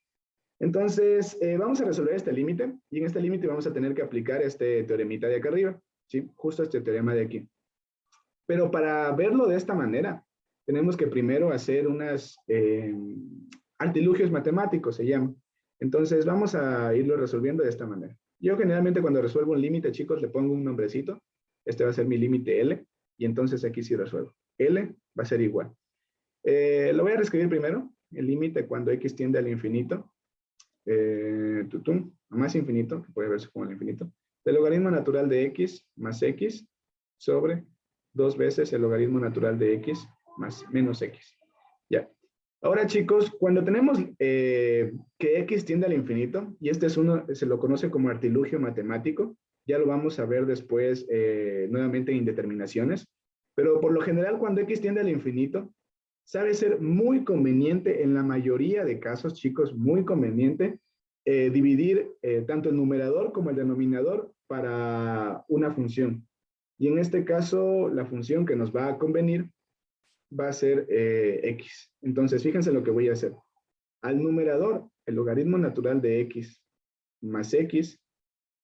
Entonces, vamos a resolver este límite, y en este límite vamos a tener que aplicar este teoremita de acá arriba, ¿sí? Justo este teorema de aquí. Pero para verlo de esta manera, tenemos que primero hacer unas artilugios matemáticos, se llaman. Entonces, vamos a irlo resolviendo de esta manera. Yo generalmente cuando resuelvo un límite, chicos, le pongo un nombrecito. Este va a ser mi límite L, y entonces aquí sí resuelvo. L va a ser igual. Lo voy a reescribir primero. El límite cuando x tiende al infinito, a más infinito, que puede verse como el infinito, del logaritmo natural de x más x sobre 2 veces el logaritmo natural de x más menos x. Ya. Ahora, chicos, cuando tenemos que x tiende al infinito, y este es se lo conoce como artilugio matemático, ya lo vamos a ver después nuevamente en indeterminaciones, pero por lo general cuando x tiende al infinito, sabe ser muy conveniente en la mayoría de casos, chicos, muy conveniente dividir tanto el numerador como el denominador para una función. Y en este caso, la función que nos va a convenir va a ser x. Entonces, fíjense lo que voy a hacer. Al numerador, el logaritmo natural de x más x,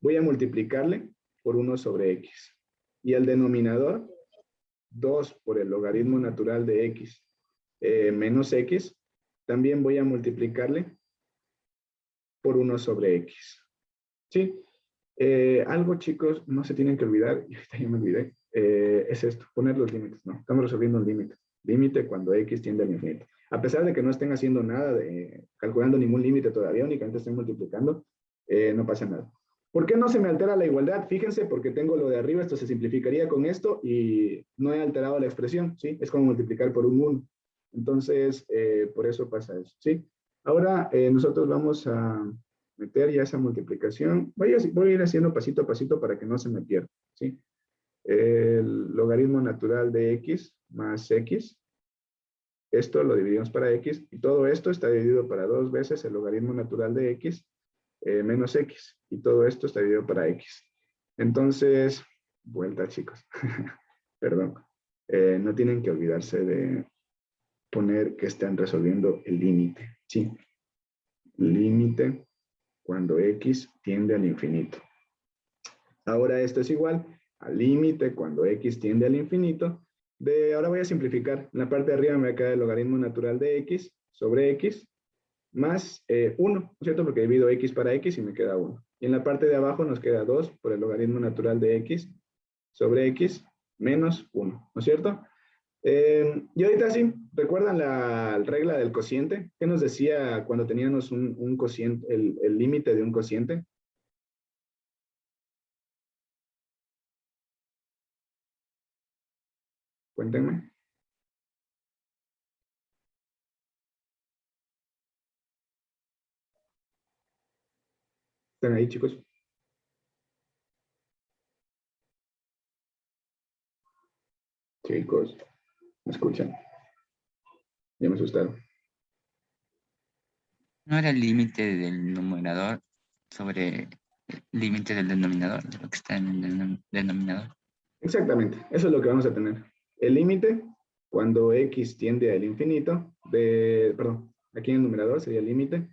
voy a multiplicarle por 1 sobre x. Y al denominador, 2 por el logaritmo natural de x menos x, también voy a multiplicarle por 1 sobre x. ¿Sí? Algo, chicos, no se tienen que olvidar, y ahorita ya me olvidé, es esto, poner los límites, ¿no? Estamos resolviendo un límite. Límite cuando x tiende al infinito. A pesar de que no estén haciendo nada, calculando ningún límite todavía, únicamente estén multiplicando, no pasa nada. ¿Por qué no se me altera la igualdad? Fíjense, porque tengo lo de arriba, esto se simplificaría con esto y no he alterado la expresión, ¿sí? Es como multiplicar por un 1. Entonces, por eso pasa eso, ¿sí? Ahora, nosotros vamos a meter ya esa multiplicación. Voy a ir haciendo pasito a pasito para que no se me pierda, ¿sí? El logaritmo natural de x más x. Esto lo dividimos para x y todo esto está dividido para 2 veces el logaritmo natural de x menos x. Y todo esto está dividido para x. Entonces, vuelta, chicos. Perdón. No tienen que olvidarse de poner que están resolviendo el límite, ¿sí? Límite cuando x tiende al infinito. Ahora esto es igual al límite cuando x tiende al infinito. Ahora voy a simplificar. En la parte de arriba me va a quedar el logaritmo natural de x sobre x más 1, ¿no es cierto? Porque divido x para x y me queda 1. Y en la parte de abajo nos queda 2 por el logaritmo natural de x sobre x menos 1, ¿no es cierto? Y ahorita sí, ¿recuerdan la regla del cociente? ¿Qué nos decía cuando teníamos un cociente, el límite de un cociente? Cuéntenme. ¿Están ahí, chicos? Chicos, ¿me escuchan? Ya me asustaron. ¿No era el límite del numerador sobre el límite del denominador, de lo que está en el denominador? Exactamente, eso es lo que vamos a tener. El límite, cuando x tiende al infinito, perdón, aquí en el numerador sería el límite,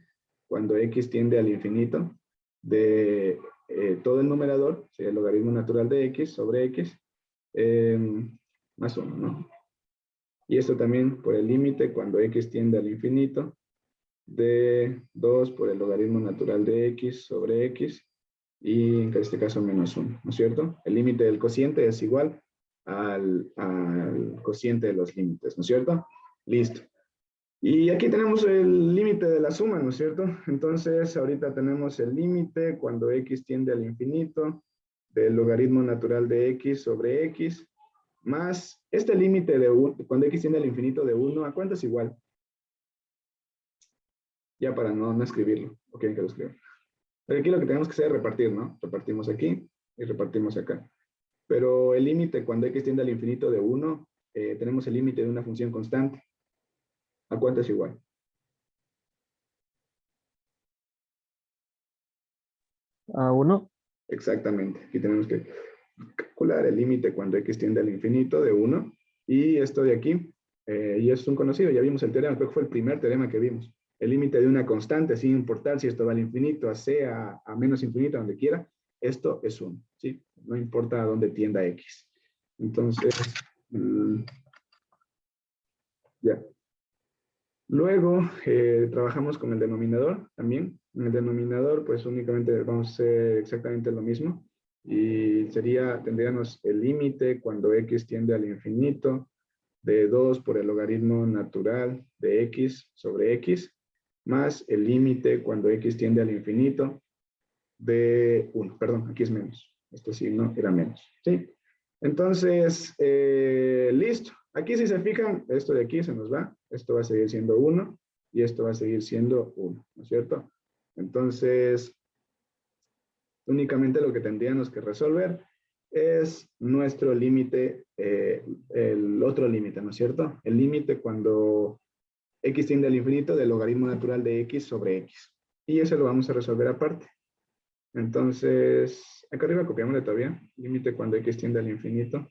cuando x tiende al infinito de todo el numerador, sería el logaritmo natural de x sobre x, más 1, ¿no? Y esto también por el límite, cuando x tiende al infinito, de 2 por el logaritmo natural de x sobre x, y en este caso menos 1, ¿no es cierto? El límite del cociente es igual al cociente de los límites, ¿no es cierto? Listo. Y aquí tenemos el límite de la suma, ¿no es cierto? Entonces, ahorita tenemos el límite cuando x tiende al infinito del logaritmo natural de x sobre x, más este límite de cuando x tiende al infinito de 1, ¿a cuánto es igual? Ya para no escribirlo, o quieren que lo escriba. Pero aquí lo que tenemos que hacer es repartir, ¿no? Repartimos aquí y repartimos acá. Pero el límite cuando x tiende al infinito de 1, tenemos el límite de una función constante. ¿A cuánto es igual? A 1. Exactamente. Aquí tenemos que calcular el límite cuando x tiende al infinito de 1. Y esto de aquí, y es un conocido, ya vimos el teorema, creo que fue el primer teorema que vimos. El límite de una constante, sin importar si esto va al infinito, a c, a menos infinito, a donde quiera, esto es 1, ¿sí? No importa a dónde tienda x. Entonces, ya. Luego, trabajamos con el denominador también. En el denominador, pues únicamente vamos a hacer exactamente lo mismo. Y tendríamos el límite cuando x tiende al infinito de 2 por el logaritmo natural de x sobre x, más el límite cuando x tiende al infinito de 1. Perdón, aquí es menos. Este signo era menos, ¿sí? Entonces, listo. Aquí si se fijan, esto de aquí se nos va. Esto va a seguir siendo 1 y esto va a seguir siendo 1, ¿no es cierto? Entonces, únicamente lo que tendríamos que resolver es nuestro límite, el otro límite, ¿no es cierto? El límite cuando x tiende al infinito del logaritmo natural de x sobre x. Y eso lo vamos a resolver aparte. Entonces, acá arriba copiamosle todavía. Límite cuando x tiende al infinito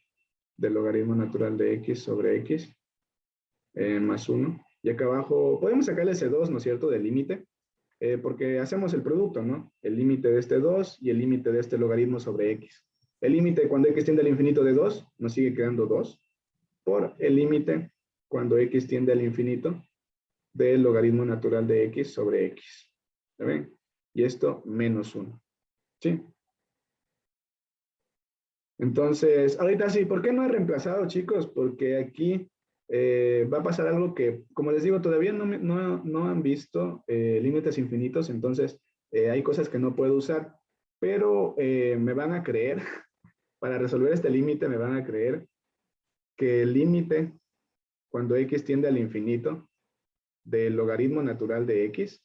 del logaritmo natural de x sobre x más 1. Y acá abajo podemos sacarle ese 2, ¿no es cierto?, del límite. Porque hacemos el producto, ¿no? El límite de este 2 y el límite de este logaritmo sobre x. El límite cuando x tiende al infinito de 2, nos sigue quedando 2, por el límite cuando x tiende al infinito del logaritmo natural de x sobre x. ¿Ya ven? Y esto menos 1. ¿Sí? Entonces, ahorita sí, ¿por qué no he reemplazado, chicos? Porque aquí va a pasar algo que, como les digo, todavía no han visto límites infinitos, entonces hay cosas que no puedo usar, pero me van a creer, para resolver este límite, me van a creer que el límite cuando x tiende al infinito del logaritmo natural de x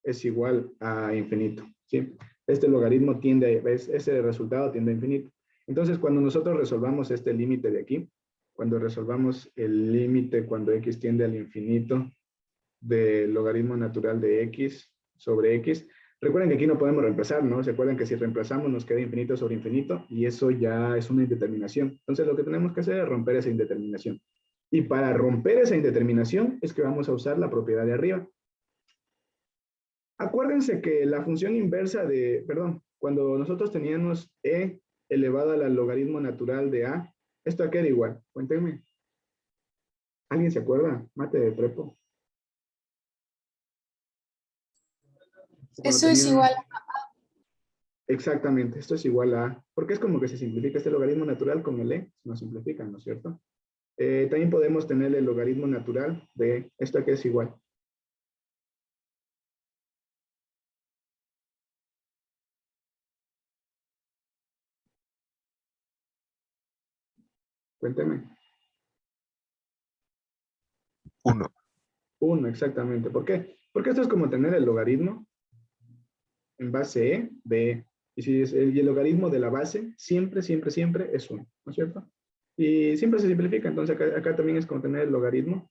es igual a infinito, ¿sí? Este logaritmo tiende, ese resultado tiende a infinito. Entonces, cuando nosotros resolvamos este límite de aquí, cuando resolvamos el límite cuando x tiende al infinito del logaritmo natural de x sobre x, recuerden que aquí no podemos reemplazar, ¿no? Se acuerdan que si reemplazamos nos queda infinito sobre infinito y eso ya es una indeterminación. Entonces, lo que tenemos que hacer es romper esa indeterminación. Y para romper esa indeterminación es que vamos a usar la propiedad de arriba. Acuérdense que la función inversa de, perdón, cuando nosotros teníamos e elevado al logaritmo natural de a, esto aquí era igual, cuéntenme. ¿Alguien se acuerda? Mate de prepo. Cuando Eso es tenían- igual. Exactamente, esto es igual a, porque es como que se simplifica este logaritmo natural con el e, nos simplifican, ¿no es cierto? También podemos tener el logaritmo natural de esto que es igual. Cuénteme. 1. 1, exactamente. ¿Por qué? Porque esto es como tener el logaritmo en base e de e. Y si es el logaritmo de la base, siempre, siempre, siempre es 1, ¿no es cierto? Y siempre se simplifica. Entonces acá también es como tener el logaritmo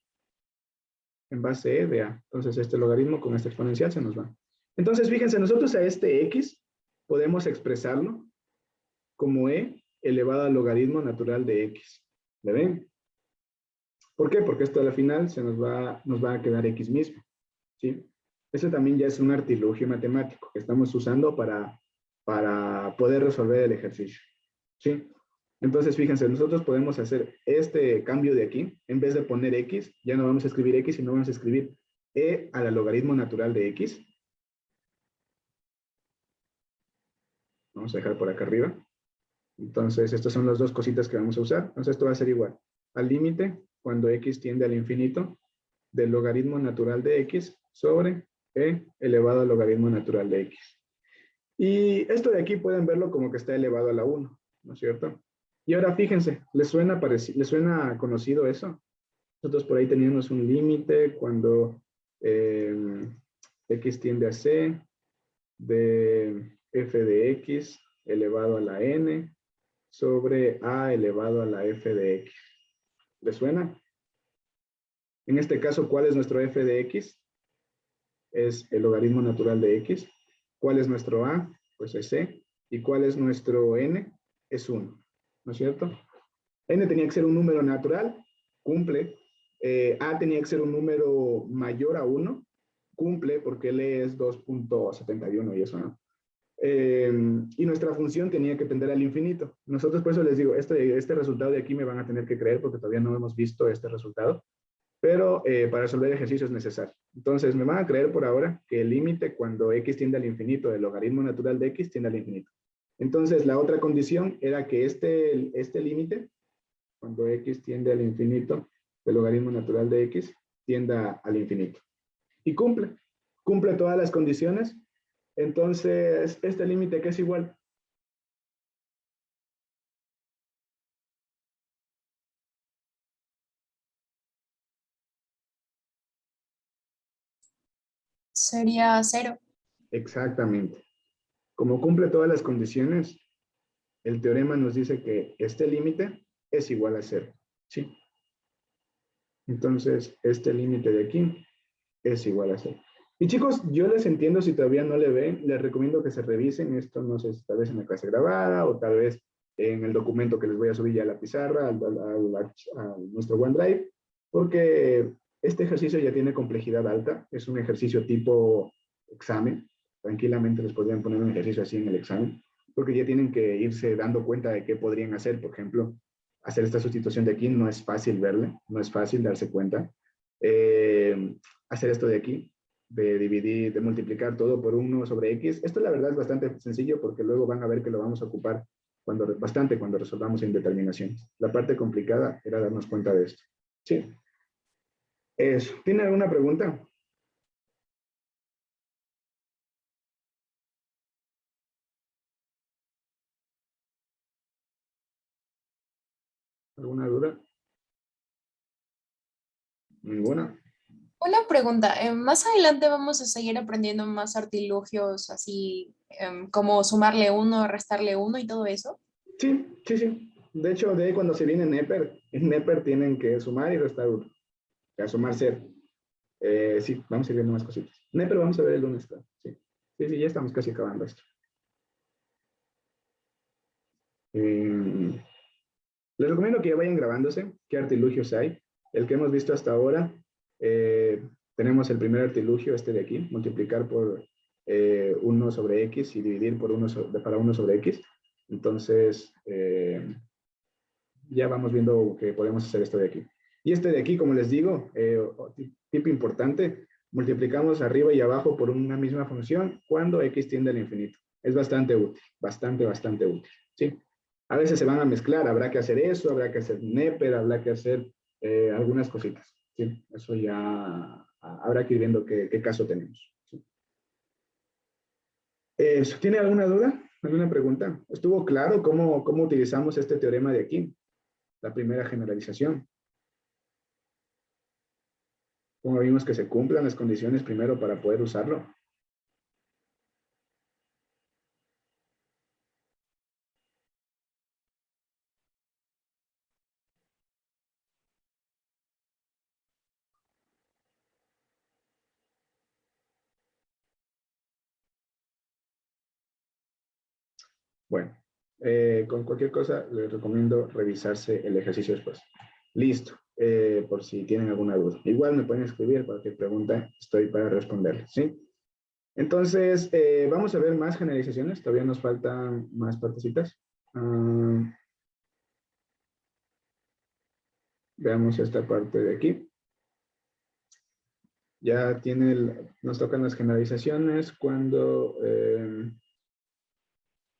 en base e de a. Entonces este logaritmo con esta exponencial se nos va. Entonces fíjense, nosotros a este x podemos expresarlo como e elevado al logaritmo natural de x. ¿Le ven? ¿Por qué? Porque esto al final nos va a quedar x mismo. ¿Sí? Eso también ya es un artilugio matemático que estamos usando para poder resolver el ejercicio. ¿Sí? Entonces, fíjense, nosotros podemos hacer este cambio de aquí. En vez de poner x, ya no vamos a escribir x, sino vamos a escribir e al logaritmo natural de x. Vamos a dejar por acá arriba. Entonces, estas son las dos cositas que vamos a usar. Entonces, esto va a ser igual al límite cuando x tiende al infinito del logaritmo natural de x sobre e elevado al logaritmo natural de x. Y esto de aquí pueden verlo como que está elevado a la 1, ¿no es cierto? Y ahora fíjense, ¿les suena conocido eso? Nosotros por ahí teníamos un límite cuando x tiende a c de f de x elevado a la n sobre a elevado a la f de x. ¿Les suena? En este caso, ¿cuál es nuestro f de x? Es el logaritmo natural de x. ¿Cuál es nuestro a? Pues es c. ¿Y cuál es nuestro n? Es 1. ¿No es cierto? N tenía que ser un número natural, cumple. A tenía que ser un número mayor a 1, cumple porque L es 2.71 y eso, ¿no? Y nuestra función tenía que tender al infinito. Nosotros por eso les digo, este resultado de aquí me van a tener que creer porque todavía no hemos visto este resultado, pero para resolver el ejercicio es necesario. Entonces me van a creer por ahora que el límite cuando x tiende al infinito del logaritmo natural de x tiende al infinito. Entonces la otra condición era que este límite cuando x tiende al infinito del logaritmo natural de x tienda al infinito. Y cumple todas las condiciones. Entonces, este límite que es igual. Sería 0. Exactamente. Como cumple todas las condiciones, el teorema nos dice que este límite es igual a 0. ¿Sí? Entonces, este límite de aquí es igual a 0. Y chicos, yo les entiendo si todavía no le ven, les recomiendo que se revisen esto, no sé, tal vez en la clase grabada o tal vez en el documento que les voy a subir ya a la pizarra, a nuestro OneDrive, porque este ejercicio ya tiene complejidad alta, es un ejercicio tipo examen, tranquilamente les podrían poner un ejercicio así en el examen, porque ya tienen que irse dando cuenta de qué podrían hacer, por ejemplo, hacer esta sustitución de aquí no es fácil verle, no es fácil darse cuenta. Hacer esto de aquí, de dividir, de multiplicar todo por 1/x. Esto la verdad es bastante sencillo porque luego van a ver que lo vamos a ocupar bastante cuando resolvamos indeterminaciones. La parte complicada era darnos cuenta de esto. Sí. Eso. ¿Tiene alguna pregunta? ¿Alguna duda? ¿Ninguna? Una pregunta, más adelante vamos a seguir aprendiendo más artilugios así como sumarle uno, restarle uno y todo eso. Sí, sí, sí. De hecho, de ahí cuando se viene Neper, en Neper tienen que sumar y restar uno. O sea, sumar cero. Sí, vamos a ir viendo más cositas. Neper vamos a ver el lunes. Sí, sí, sí, ya estamos casi acabando esto. Eh, Les recomiendo que ya vayan grabándose qué artilugios hay. El que hemos visto hasta ahora, tenemos el primer artilugio, este de aquí, multiplicar por 1/x y dividir por para 1/x. Entonces, ya vamos viendo que podemos hacer esto de aquí. Y este de aquí, como les digo, tip importante, multiplicamos arriba y abajo por una misma función cuando x tiende al infinito. Es bastante útil, bastante útil. ¿Sí? A veces se van a mezclar, habrá que hacer eso, habrá que hacer Neper, habrá que hacer algunas cositas. ¿Sí? Eso ya habrá que ir viendo qué caso tenemos. ¿Sí? ¿Tiene alguna duda? ¿Alguna pregunta? ¿Estuvo claro cómo utilizamos este teorema de aquí? La primera generalización. ¿Cómo vimos que se cumplan las condiciones primero para poder usarlo? Bueno, con cualquier cosa les recomiendo revisarse el ejercicio después. Listo, por si tienen alguna duda. Igual me pueden escribir cualquier pregunta, estoy para responderles, ¿sí? Entonces, vamos a ver más generalizaciones, todavía nos faltan más partecitas. Veamos esta parte de aquí. Ya nos tocan las generalizaciones cuando...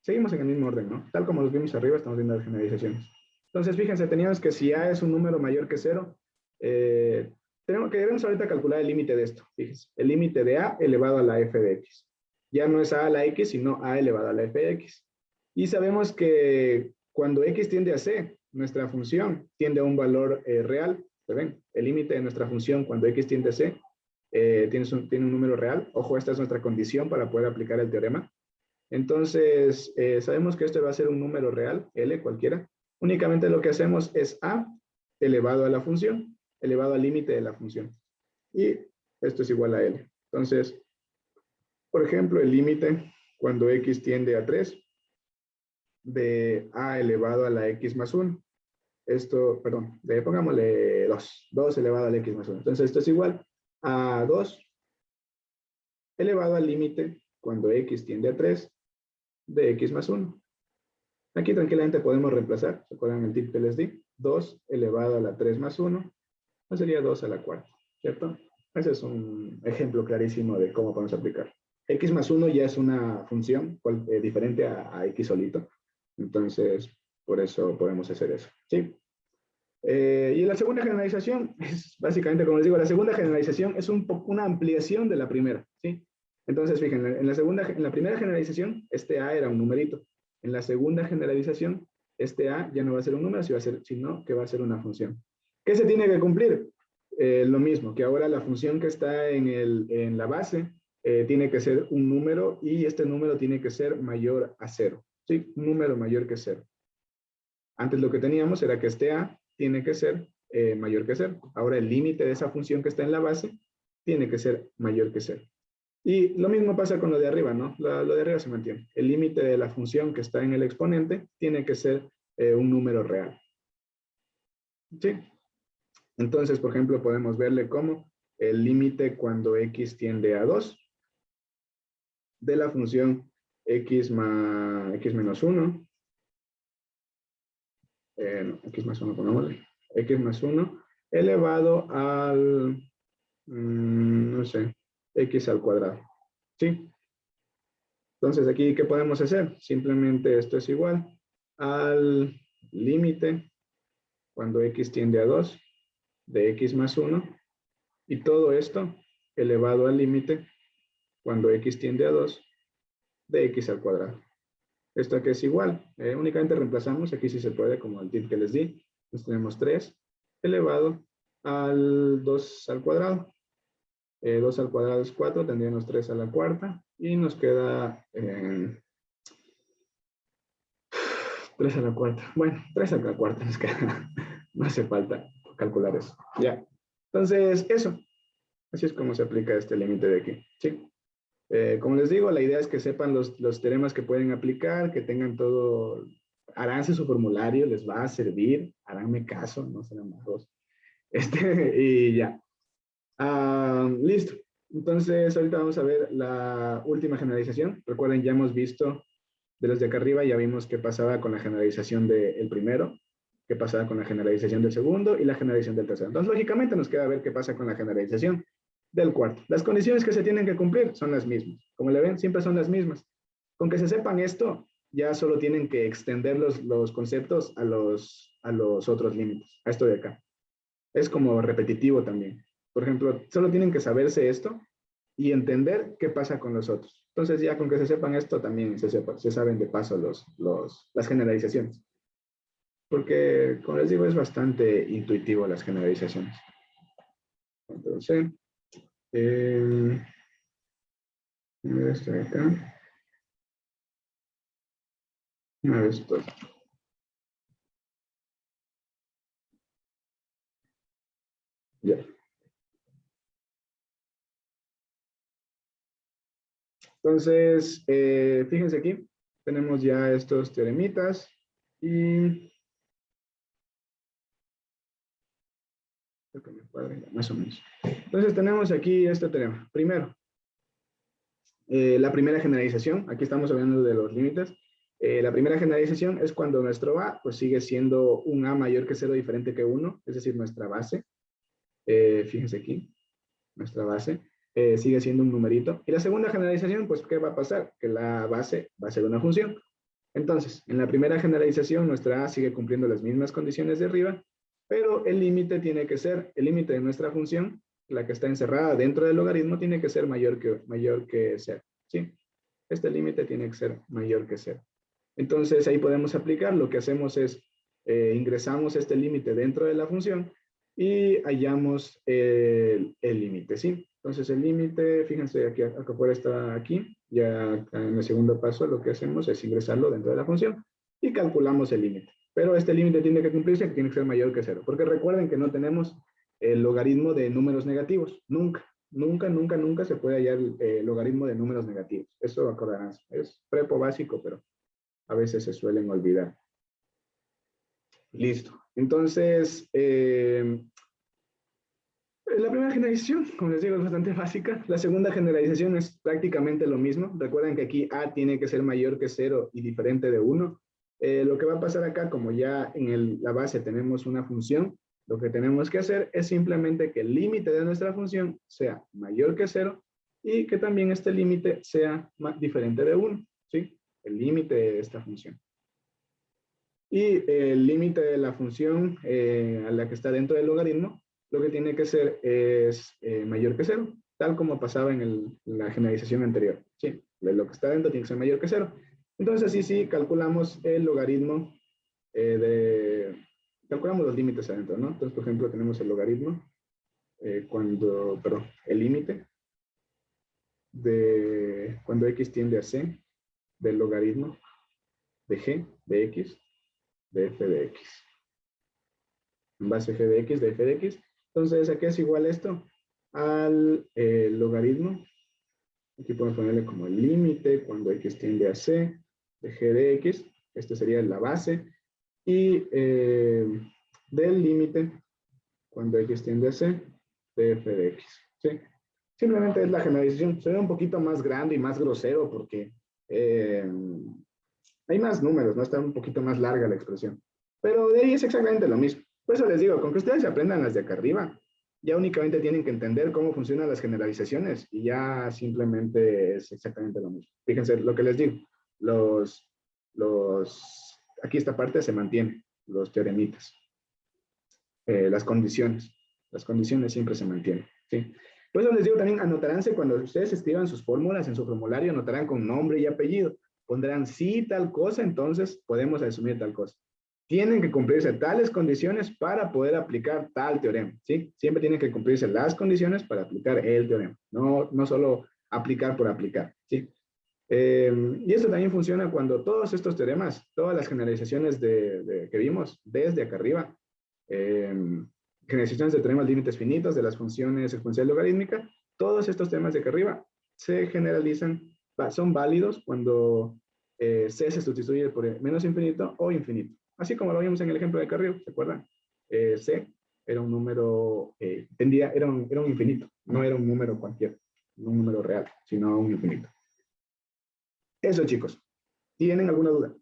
seguimos en el mismo orden, ¿no? Tal como los vimos arriba, estamos viendo las generalizaciones. Entonces, fíjense, teníamos que si A es un número mayor que 0, debemos ahorita calcular el límite de esto. Fíjense, el límite de A elevado a la f de x. Ya no es A a la x, sino A elevado a la f de x. Y sabemos que cuando x tiende a c, nuestra función tiende a un valor real. ¿Se ven? El límite de nuestra función cuando x tiende a c tiene un número real. Ojo, esta es nuestra condición para poder aplicar el teorema. Entonces, sabemos que esto va a ser un número real, L cualquiera. Únicamente lo que hacemos es A elevado a la función, elevado al límite de la función. Y esto es igual a L. Entonces, por ejemplo, el límite cuando x tiende a 3 de A elevado a la x más 1. Esto, perdón, pongámosle 2 elevado a la x más 1. Entonces, esto es igual a 2 elevado al límite cuando x tiende a 3 de x más 1. Aquí tranquilamente podemos reemplazar, ¿se acuerdan el tip que les di? 2 elevado a la 3 más 1, no sería 2 a la cuarta, ¿cierto? Ese es un ejemplo clarísimo de cómo podemos aplicar. X más 1 ya es una función diferente a X solito, entonces por eso podemos hacer eso, ¿sí? Y la segunda generalización es básicamente, como les digo, la segunda generalización es una ampliación de la primera, ¿sí? Entonces, fíjense, en la primera generalización, este A era un numerito. En la segunda generalización, este A ya no va a ser un número, sino que va a ser una función. ¿Qué se tiene que cumplir? Lo mismo, que ahora la función que está en la base tiene que ser un número y este número tiene que ser mayor a 0. ¿Sí? Un número mayor que 0. Antes lo que teníamos era que este A tiene que ser mayor que 0. Ahora el límite de esa función que está en la base tiene que ser mayor que 0. Y lo mismo pasa con lo de arriba, ¿no? Lo de arriba se mantiene. El límite de la función que está en el exponente tiene que ser un número real. ¿Sí? Entonces, por ejemplo, podemos verle como el límite cuando x tiende a 2 de la función x menos 1. X más 1, pongámosle. X más 1 elevado al, no sé, x al cuadrado. ¿Sí? Entonces, aquí, ¿qué podemos hacer? Simplemente esto es igual al límite cuando x tiende a 2 de x más 1 y todo esto elevado al límite cuando x tiende a 2 de x al cuadrado. Esto aquí es igual. Únicamente reemplazamos, aquí sí se puede, como el tip que les di. Entonces tenemos 3 elevado al 2 al cuadrado. 2 al cuadrado es 4, tendríamos 3 a la cuarta y nos queda 3 a la cuarta. Bueno, 3 a la cuarta nos queda. No hace falta calcular eso. Ya. Entonces, eso. Así es como se aplica este límite de aquí. ¿Sí? Como les digo, la idea es que sepan los teoremas que pueden aplicar, que tengan todo, haránse su formulario, les va a servir, haránme caso, no serán magos. Y ya. Listo. Entonces, ahorita vamos a ver la última generalización. Recuerden, ya hemos visto de los de acá arriba, ya vimos qué pasaba con la generalización del primero, qué pasaba con la generalización del segundo y la generalización del tercero. Entonces, lógicamente, nos queda ver qué pasa con la generalización del cuarto. Las condiciones que se tienen que cumplir son las mismas. Como le ven, siempre son las mismas. Con que se sepan esto, ya solo tienen que extender los conceptos a los otros límites, a esto de acá. Es como repetitivo también. Por ejemplo, solo tienen que saberse esto y entender qué pasa con los otros. Entonces ya con que se sepan esto también se saben de paso las generalizaciones. Porque, como les digo, es bastante intuitivo las generalizaciones. Entonces, esto de acá. Una vez esto. Ya. Entonces, fíjense aquí, tenemos ya estos teoremitas y más o menos. Entonces tenemos aquí este teorema. Primero, la primera generalización, aquí estamos hablando de los límites. La primera generalización es cuando nuestro A pues sigue siendo un A mayor que 0 diferente que 1, es decir, nuestra base. Fíjense aquí, nuestra base sigue siendo un numerito. Y la segunda generalización, pues, ¿qué va a pasar? Que la base va a ser una función. Entonces, en la primera generalización, nuestra A sigue cumpliendo las mismas condiciones de arriba, pero el límite tiene que ser, el límite de nuestra función, la que está encerrada dentro del logaritmo, tiene que ser mayor que 0. ¿Sí? Este límite tiene que ser mayor que 0. Entonces, ahí podemos aplicar. Lo que hacemos es, ingresamos este límite dentro de la función y hallamos el límite, ¿sí? Entonces, el límite, fíjense, aquí, acá afuera está aquí. Ya en el segundo paso lo que hacemos es ingresarlo dentro de la función y calculamos el límite. Pero este límite tiene que cumplirse, que tiene que ser mayor que 0. Porque recuerden que no tenemos el logaritmo de números negativos. Nunca, nunca, nunca, nunca se puede hallar el logaritmo de números negativos. Eso acordarán. Es prepo básico, pero a veces se suelen olvidar. Listo. Entonces, la primera generalización, como les digo, es bastante básica. La segunda generalización es prácticamente lo mismo. Recuerden que aquí A tiene que ser mayor que 0 y diferente de 1. Lo que va a pasar acá, como ya en la base tenemos una función, lo que tenemos que hacer es simplemente que el límite de nuestra función sea mayor que 0 y que también este límite sea diferente de 1. ¿Sí? El límite de esta función. Y el límite de la función a la que está dentro del logaritmo, lo que tiene que ser es mayor que 0, tal como pasaba en la generalización anterior. Sí, lo que está dentro tiene que ser mayor que 0. Entonces, así sí, calculamos el logaritmo calculamos los límites adentro, ¿no? Entonces, por ejemplo, tenemos el logaritmo el límite de cuando x tiende a c del logaritmo de g de x de f de x. En base g de x de f de x. Entonces, ¿a qué es igual esto? Al logaritmo Aquí podemos ponerle como el límite cuando x tiende a c de g de x. Esto sería la base. Y del límite cuando x tiende a c de f de x. ¿Sí? Simplemente es la generalización. Se ve un poquito más grande y más grosero porque hay más números, ¿no? Está un poquito más larga la expresión. Pero de ahí es exactamente lo mismo. Por eso les digo, con que ustedes aprendan las de acá arriba, ya únicamente tienen que entender cómo funcionan las generalizaciones y ya simplemente es exactamente lo mismo. Fíjense lo que les digo. Aquí esta parte se mantiene, los teoremitas. Las condiciones siempre se mantienen. ¿Sí? Por eso les digo también, anotaránse cuando ustedes escriban sus fórmulas en su formulario, anotarán con nombre y apellido. Pondrán sí tal cosa, entonces podemos asumir tal cosa. Tienen que cumplirse tales condiciones para poder aplicar tal teorema, ¿sí? Siempre tienen que cumplirse las condiciones para aplicar el teorema, no solo aplicar por aplicar, ¿sí? Y esto también funciona cuando todos estos teoremas, todas las generalizaciones que vimos desde acá arriba, generalizaciones de teoremas límites finitos, de las funciones exponencial logarítmica, todos estos temas de acá arriba se generalizan, son válidos cuando C se sustituye por menos infinito o infinito. Así como lo vimos en el ejemplo de Carrillo, ¿se acuerdan? C era un número, era un infinito, no era un número cualquiera, no un número real, sino un infinito. Eso, chicos. ¿Tienen alguna duda?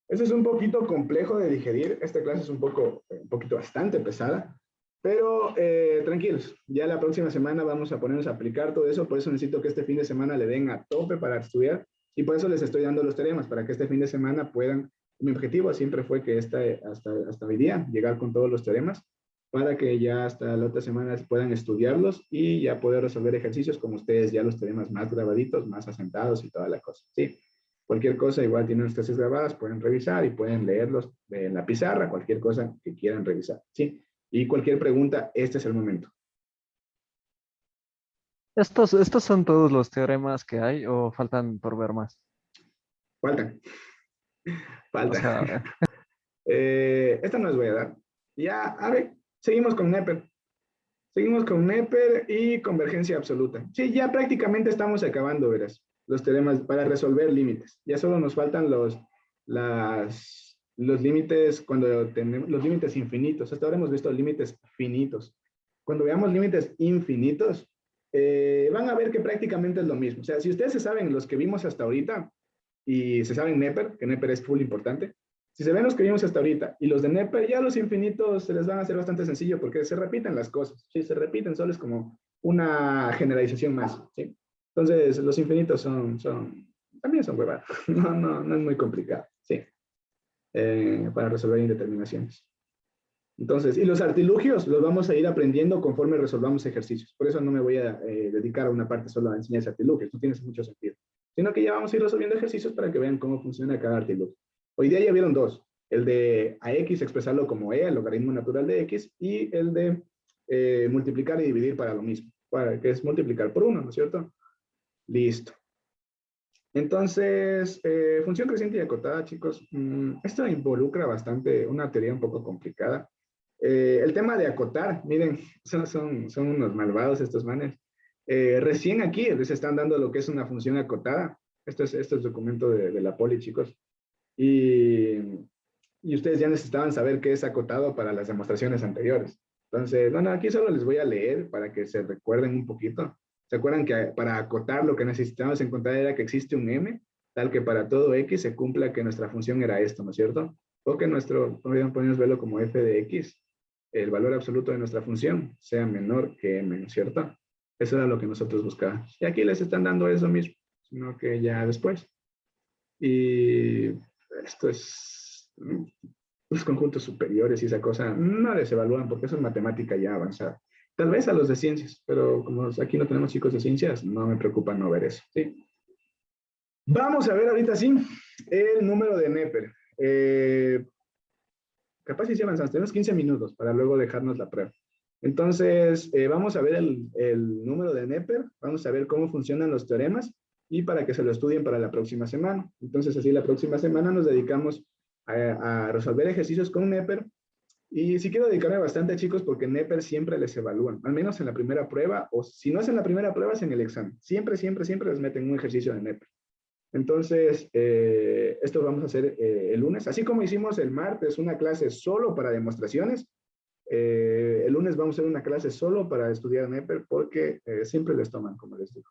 Eso es un poquito complejo de digerir. Esta clase es un poquito bastante pesada, pero tranquilos. Ya la próxima semana vamos a ponernos a aplicar todo eso. Por eso necesito que este fin de semana le den a tope para estudiar. Y por eso les estoy dando los teoremas, para que este fin de semana puedan... Mi objetivo siempre fue que hasta hoy día, llegar con todos los teoremas, para que ya hasta la otra semana puedan estudiarlos y ya poder resolver ejercicios como ustedes, ya los teoremas más grabaditos, más asentados y toda la cosa. Sí. Cualquier cosa, igual tienen las clases grabadas, pueden revisar y pueden leerlos en la pizarra, cualquier cosa que quieran revisar, ¿sí? Y cualquier pregunta, este es el momento. ¿Estos son todos los teoremas que hay o faltan por ver más? Faltan. O sea, Esta no les voy a dar. Ya, a ver, seguimos con Neper. Seguimos con Neper y convergencia absoluta. Sí, ya prácticamente estamos acabando, verás, los teoremas para resolver límites. Ya solo nos faltan los límites cuando tenemos los límites infinitos. Hasta ahora hemos visto límites finitos. Cuando veamos límites infinitos, van a ver que prácticamente es lo mismo. O sea, si ustedes se saben los que vimos hasta ahorita y se saben Neper, que Neper es full importante, si se ven los que vimos hasta ahorita y los de Neper, ya los infinitos se les van a hacer bastante sencillo porque se repiten las cosas. Sí, se repiten, solo es como una generalización más. ¿Sí? Entonces, los infinitos también son huevadas. No es muy complicado. Sí. Para resolver indeterminaciones. Entonces, y los artilugios los vamos a ir aprendiendo conforme resolvamos ejercicios. Por eso no me voy a dedicar a una parte solo a enseñar artilugios. No tiene mucho sentido. Sino que ya vamos a ir resolviendo ejercicios para que vean cómo funciona cada artilugio. Hoy día ya vieron dos, el de a x expresarlo como e, el logaritmo natural de x, y el de multiplicar y dividir para lo mismo, que es multiplicar por 1, ¿no es cierto? Listo. Entonces, función creciente y acotada, chicos, esto involucra bastante una teoría un poco complicada. El tema de acotar, miren, son unos malvados estos manes. Recién aquí les están dando lo que es una función acotada. Esto es documento de la poli, chicos. Y ustedes ya necesitaban saber qué es acotado para las demostraciones anteriores. Entonces, no, aquí solo les voy a leer para que se recuerden un poquito. ¿Se acuerdan que para acotar lo que necesitábamos encontrar era que existe un m, tal que para todo x se cumpla que nuestra función era esto, ¿no es cierto? O que podemos verlo como f de x, el valor absoluto de nuestra función, sea menor que m, ¿no es cierto? Eso era lo que nosotros buscábamos. Y aquí les están dando eso mismo, sino que ya después. Y esto es los conjuntos superiores y esa cosa no les evalúan porque eso es matemática ya avanzada. Tal vez a los de ciencias, pero como aquí no tenemos chicos de ciencias, no me preocupa no ver eso. ¿Sí? Vamos a ver ahorita sí el número de Neper. Capaz si avanzamos, tenemos 15 minutos para luego dejarnos la prueba. Entonces, vamos a ver el número de Neper, vamos a ver cómo funcionan los teoremas y para que se lo estudien para la próxima semana. Entonces, así la próxima semana nos dedicamos a resolver ejercicios con Neper Y sí quiero dedicarme bastante, chicos, porque NEPER siempre les evalúan, al menos en la primera prueba, o si no es en la primera prueba, es en el examen. Siempre, siempre, siempre les meten un ejercicio de NEPER. Entonces, esto vamos a hacer el lunes. Así como hicimos el martes una clase solo para demostraciones, el lunes vamos a hacer una clase solo para estudiar NEPER porque siempre les toman, como les digo.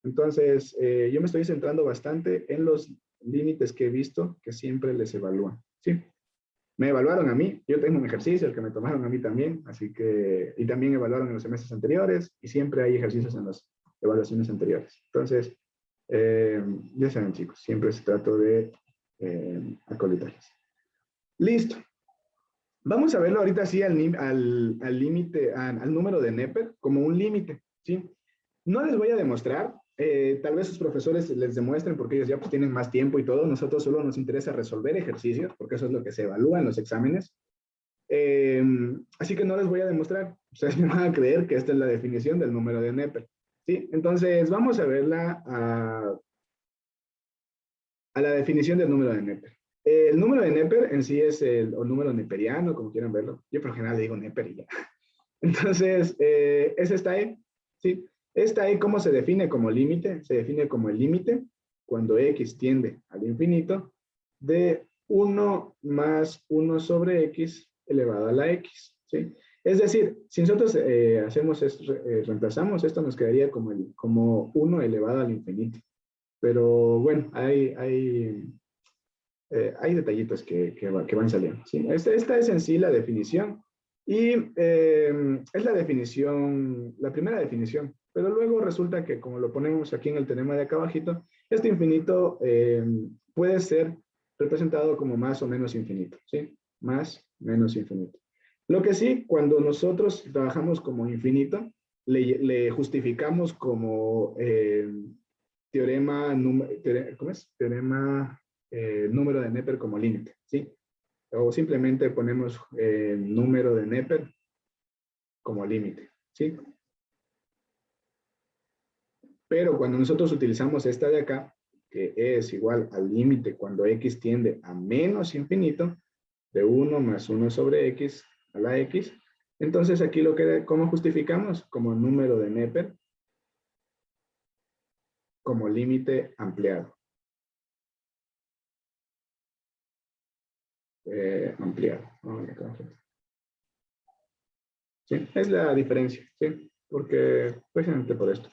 Entonces, yo me estoy centrando bastante en los límites que he visto que siempre les evalúan. ¿Sí? Me evaluaron a mí, yo tengo un ejercicio, el que me tomaron a mí también, así que, y también evaluaron en los semestres anteriores, y siempre hay ejercicios en las evaluaciones anteriores. Entonces, ya saben, chicos, siempre se trato de acolitarles. Listo. Vamos a verlo ahorita sí al límite, al número de NEPER como un límite, ¿sí? No les voy a demostrar, tal vez sus profesores les demuestren porque ellos ya pues, tienen más tiempo y todo. Nosotros solo nos interesa resolver ejercicios porque eso es lo que se evalúa en los exámenes. Así que no les voy a demostrar. Ustedes me van a creer que esta es la definición del número de NEPER. ¿Sí? Entonces vamos a verla a la definición del número de NEPER. El número de NEPER en sí es el número neperiano, como quieran verlo. Yo por lo general le digo NEPER y ya. Entonces, es esta E, ¿sí? Esta E, ¿cómo se define como límite? Se define como el límite cuando X tiende al infinito de 1 más 1 sobre X elevado a la X, ¿sí? Es decir, si nosotros hacemos esto, reemplazamos esto, nos quedaría como 1 elevado al infinito. Pero bueno, hay detallitos que van saliendo, ¿sí? Esta es en sí la definición. Y es la definición, la primera definición, pero luego resulta que como lo ponemos aquí en el teorema de acá abajito, este infinito puede ser representado como más o menos infinito, ¿sí? Más, menos infinito. Lo que sí, cuando nosotros trabajamos como infinito, le justificamos como teorema, ¿cómo es? Teorema número de NEPER como límite, ¿sí? O simplemente ponemos el número de NEPER como límite, ¿sí? Pero cuando nosotros utilizamos esta de acá, que es igual al límite cuando X tiende a menos infinito, de 1 más 1 sobre X a la X, entonces aquí ¿cómo justificamos? Como número de NEPER como límite ampliado. Ampliado. ¿Sí? Es la diferencia, ¿sí? Porque, precisamente por esto.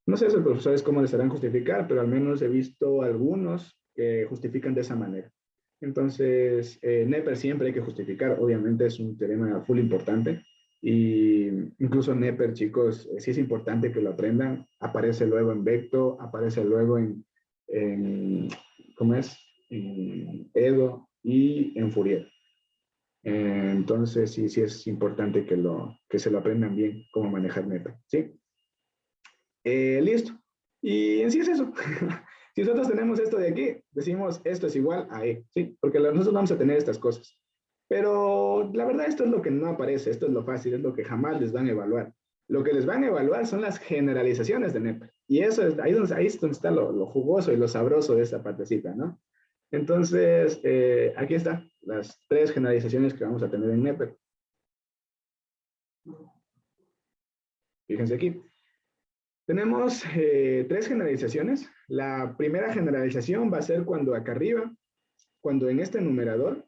No sé si los profesores cómo les harán justificar, pero al menos he visto algunos que justifican de esa manera. Entonces, NEPER siempre hay que justificar. Obviamente es un teorema full importante. Y incluso NEPER, chicos, sí es importante que lo aprendan. Aparece luego en Vecto, aparece luego ¿cómo es? En Edo y en Fourier. Entonces, sí es importante que se lo aprendan bien, cómo manejar NEPER, ¿sí? Listo. Y en sí es eso. Si nosotros tenemos esto de aquí, decimos esto es igual a E, ¿sí? Porque nosotros vamos a tener estas cosas. Pero la verdad esto es lo que no aparece, esto es lo fácil, es lo que jamás les van a evaluar. Lo que les van a evaluar son las generalizaciones de NEPER. Y eso es ahí es donde está lo jugoso y lo sabroso de esta partecita, ¿no? Entonces, aquí están las 3 generalizaciones que vamos a tener en NEPER. Fíjense aquí. Tenemos 3 generalizaciones. La primera generalización va a ser cuando acá arriba, cuando en este numerador,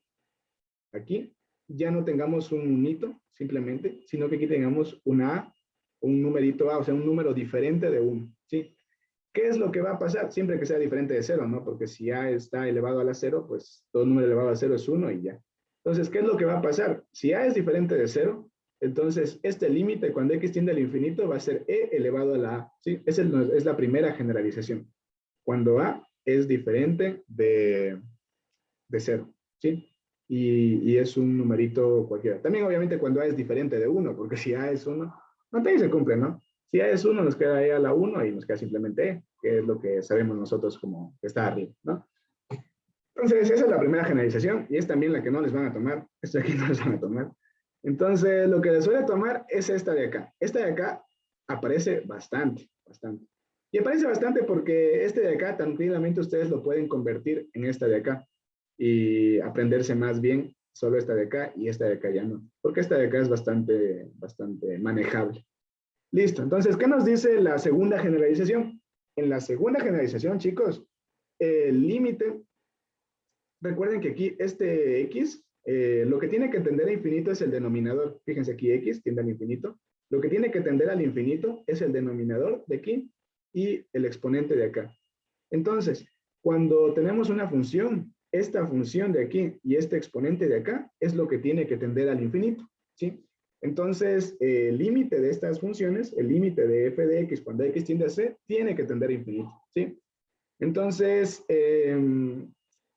aquí, ya no tengamos un unito, simplemente, sino que aquí tengamos una A, un numerito A, o sea, un número diferente de 1, ¿sí? ¿Qué es lo que va a pasar? Siempre que sea diferente de 0, ¿no? Porque si A está elevado a la 0, pues todo número elevado a 0 es 1 y ya. Entonces, ¿qué es lo que va a pasar? Si A es diferente de 0, entonces este límite cuando X tiende al infinito va a ser E elevado a la A, ¿sí? Esa es la primera generalización. Cuando A es diferente de 0, ¿sí? Y es un numerito cualquiera. También obviamente cuando A es diferente de 1, porque si A es 1, no te se cumple, ¿no? Si A es 1, nos queda E a la 1 y nos queda simplemente E, que es lo que sabemos nosotros como está arriba, ¿no? Entonces, esa es la primera generalización y es también la que no les van a tomar. Esta de aquí no les van a tomar. Entonces, lo que les suele tomar es esta de acá. Esta de acá aparece bastante, bastante. Y aparece bastante porque este de acá tranquilamente ustedes lo pueden convertir en esta de acá y aprenderse más bien solo esta de acá y esta de acá ya no, porque esta de acá es bastante manejable. Listo, entonces, ¿qué nos dice la segunda generalización? En la segunda generalización, chicos, el límite, recuerden que aquí este x, lo que tiene que tender a infinito es el denominador. Fíjense aquí, x tiende al infinito. Lo que tiene que tender al infinito es el denominador de aquí y el exponente de acá. Entonces, cuando tenemos una función, esta función de aquí y este exponente de acá es lo que tiene que tender al infinito, ¿sí? Entonces, el límite de estas funciones, el límite de f de x cuando x tiende a c, tiene que tender a infinito, ¿sí? Entonces,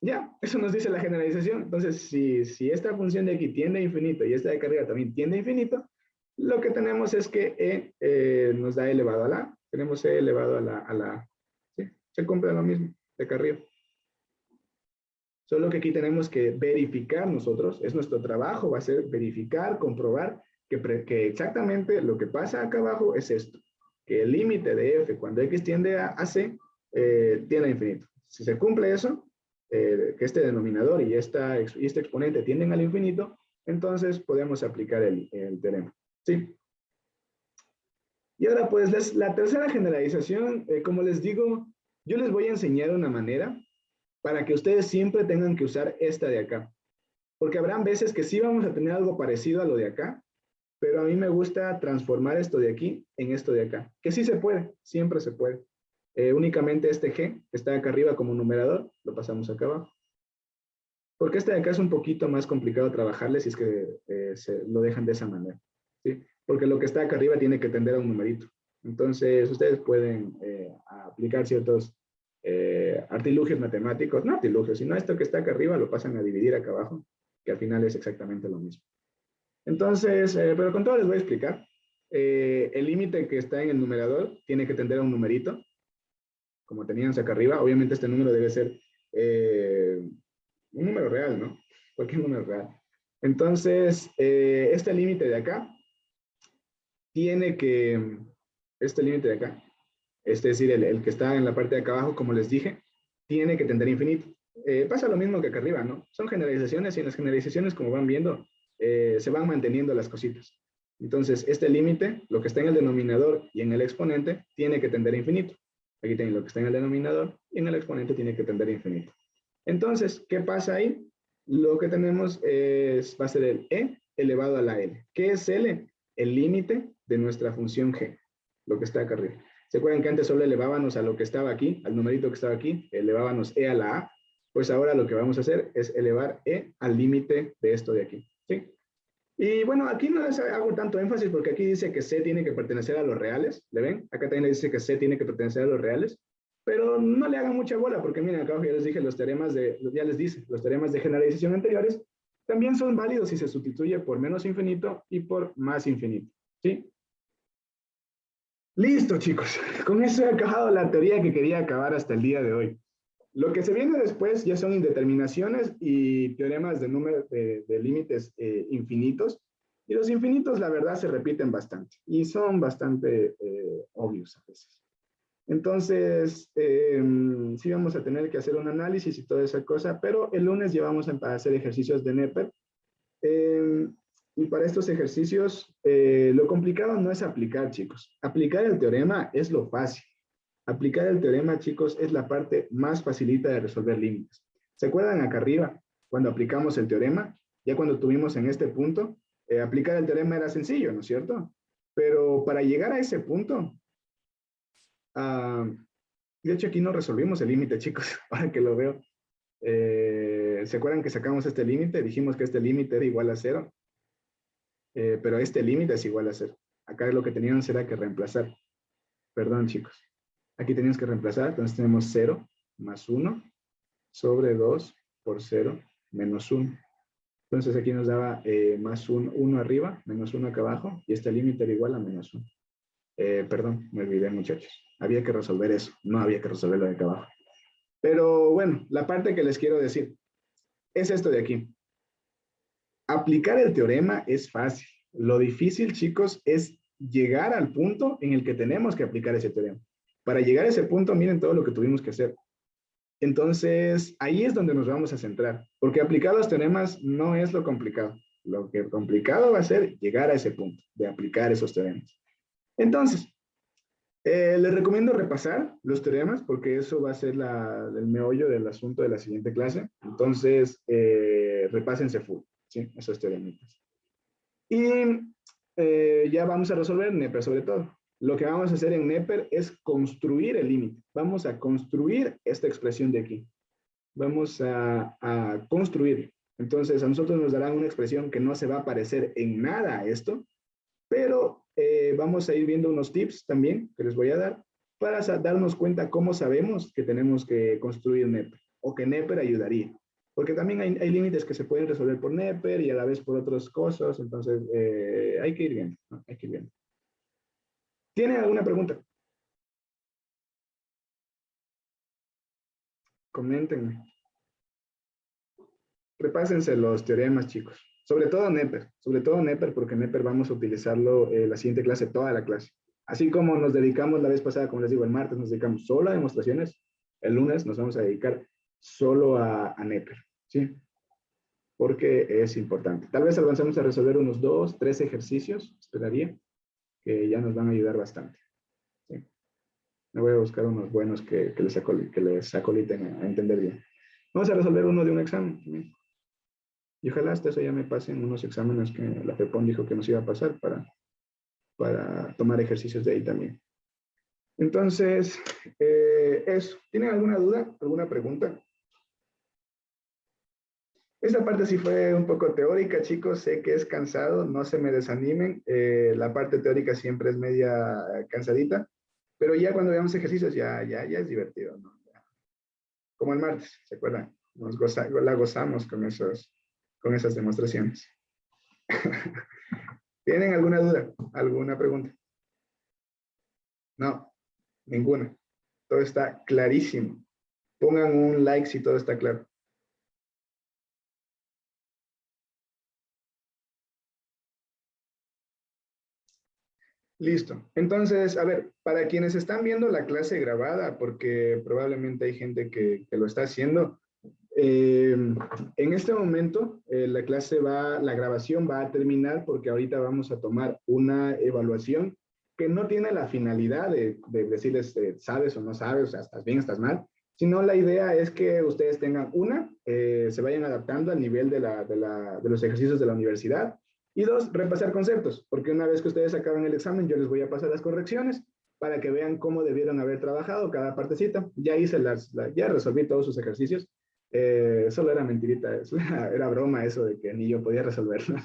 ya, eso nos dice la generalización. Entonces, si esta función de aquí tiende a infinito y esta de acá arriba también tiende a infinito, lo que tenemos es que e nos da elevado a la a. Tenemos e elevado a la a. ¿Sí? Se cumple lo mismo de acá arriba. Solo que aquí tenemos que verificar nosotros, es nuestro trabajo, va a ser verificar, comprobar que exactamente lo que pasa acá abajo es esto, que el límite de f cuando x tiende a c, tiende a infinito. Si se cumple eso, que este denominador y este exponente tienden al infinito, entonces podemos aplicar el teorema. ¿Sí? Y ahora pues la tercera generalización, como les digo, yo les voy a enseñar una manera para que ustedes siempre tengan que usar esta de acá. Porque habrán veces que sí vamos a tener algo parecido a lo de acá, pero a mí me gusta transformar esto de aquí en esto de acá. Que sí se puede, siempre se puede. Únicamente este g, que está acá arriba como numerador, lo pasamos acá abajo. Porque este de acá es un poquito más complicado trabajarle si es que lo dejan de esa manera, ¿sí? Porque lo que está acá arriba tiene que tender a un numerito. Entonces, ustedes pueden aplicar ciertos artilugios matemáticos, no artilugios, sino esto que está acá arriba lo pasan a dividir acá abajo, que al final es exactamente lo mismo. Entonces, pero con todo les voy a explicar. El límite que está en el numerador tiene que tender a un numerito, como tenían acá arriba. Obviamente este número debe ser un número real, ¿no? Cualquier número real. Entonces, este límite de acá tiene que, este límite de acá, es decir, el que está en la parte de acá abajo, como les dije, tiene que tender a infinito. Pasa lo mismo que acá arriba, ¿no? Son generalizaciones y en las generalizaciones, como van viendo, se van manteniendo las cositas. Entonces, este límite, lo que está en el denominador y en el exponente, tiene que tender a infinito. Aquí tienen lo que está en el denominador y en el exponente tiene que tender a infinito. Entonces, ¿qué pasa ahí? Lo que tenemos va a ser el e elevado a la l. ¿Qué es l? El límite de nuestra función g, lo que está acá arriba. ¿Se acuerdan que antes solo elevábamos a lo que estaba aquí, al numerito que estaba aquí? Elevábamos e a la a. Pues ahora lo que vamos a hacer es elevar e al límite de esto de aquí, ¿sí? Y bueno, aquí no les hago tanto énfasis porque aquí dice que C tiene que pertenecer a los reales, ¿le ven? Acá también dice que C tiene que pertenecer a los reales, pero no le hagan mucha bola porque miren, acá ya les dije los teoremas los teoremas de generalización anteriores también son válidos si se sustituye por menos infinito y por más infinito, ¿sí? Listo, chicos. Con eso he acabado la teoría que quería acabar hasta el día de hoy. Lo que se viene después ya son indeterminaciones y teoremas de límites infinitos. Y los infinitos, la verdad, se repiten bastante. Y son bastante obvios a veces. Entonces, sí vamos a tener que hacer un análisis y toda esa cosa, pero el lunes ya vamos a hacer ejercicios de Neper. Y para estos ejercicios, lo complicado no es aplicar, chicos. Aplicar el teorema es lo fácil. Aplicar el teorema, chicos, es la parte más facilita de resolver límites. ¿Se acuerdan acá arriba? Cuando aplicamos el teorema, ya cuando tuvimos en este punto, aplicar el teorema era sencillo, ¿no es cierto? Pero para llegar a ese punto, de hecho aquí no resolvimos el límite, chicos, ahora que lo veo. ¿Se acuerdan que sacamos este límite? Dijimos que este límite era igual a 0. Pero este límite es igual a 0. Acá lo que tenían será que reemplazar. Perdón, chicos. Aquí teníamos que reemplazar, entonces tenemos 0 más 1 sobre 2 por 0 menos 1. Entonces aquí nos daba más 1 arriba, menos 1 acá abajo, y este límite era igual a menos 1. Perdón, me olvidé, muchachos. Había que resolver eso, no había que resolverlo de acá abajo. Pero bueno, la parte que les quiero decir es esto de aquí. Aplicar el teorema es fácil. Lo difícil, chicos, es llegar al punto en el que tenemos que aplicar ese teorema. Para llegar a ese punto, miren todo lo que tuvimos que hacer. Entonces, ahí es donde nos vamos a centrar, porque aplicar los teoremas no es lo complicado. Lo que complicado va a ser llegar a ese punto de aplicar esos teoremas. Entonces, les recomiendo repasar los teoremas porque eso va a ser el meollo del asunto de la siguiente clase. Entonces, repásense full, ¿sí? Esos teoremitas. Y ya vamos a resolver Neper sobre todo. Lo que vamos a hacer en Neper es construir el límite. Vamos a construir esta expresión de aquí. Vamos a construir. Entonces, a nosotros nos darán una expresión que no se va a parecer en nada a esto, pero vamos a ir viendo unos tips también que les voy a dar para darnos cuenta cómo sabemos que tenemos que construir Neper o que Neper ayudaría. Porque también hay límites que se pueden resolver por Neper y a la vez por otras cosas. Entonces, hay que ir viendo, ¿no? Hay que ir viendo. ¿Tienen alguna pregunta? Coméntenme. Repásense los teoremas, chicos. Sobre todo Neper, porque Neper vamos a utilizarlo la siguiente clase, toda la clase. Así como nos dedicamos la vez pasada, como les digo, el martes nos dedicamos solo a demostraciones, el lunes nos vamos a dedicar solo a Neper, ¿sí? Porque es importante. Tal vez avancemos a resolver unos 2, 3 ejercicios, esperaría, que ya nos van a ayudar bastante. ¿Sí? Me voy a buscar unos buenos que les acoliten a entender bien. Vamos a resolver uno de un examen también. Y ojalá hasta eso ya me pasen unos exámenes que la FEPON dijo que nos iba a pasar para tomar ejercicios de ahí también. Entonces, eso. ¿Tienen alguna duda? ¿Alguna pregunta? Esta parte sí fue un poco teórica, chicos. Sé que es cansado, no se me desanimen. La parte teórica siempre es media cansadita, pero ya cuando veamos ejercicios ya es divertido, ¿no? Como el martes, ¿se acuerdan? La gozamos con esas demostraciones. ¿Tienen alguna duda? ¿Alguna pregunta? No, ninguna. Todo está clarísimo. Pongan un like si todo está claro. Listo. Entonces, a ver, para quienes están viendo la clase grabada, porque probablemente hay gente que lo está haciendo, en este momento la grabación va a terminar porque ahorita vamos a tomar una evaluación que no tiene la finalidad de decirles sabes o no sabes, o sea, estás bien, estás mal, sino la idea es que ustedes tengan se vayan adaptando al nivel de los ejercicios de la universidad y 2, repasar conceptos, porque una vez que ustedes acaben el examen yo les voy a pasar las correcciones para que vean cómo debieron haber trabajado cada partecita. Ya hice ya resolví todos sus ejercicios. Solo era mentirita, era broma eso de que ni yo podía resolverlo.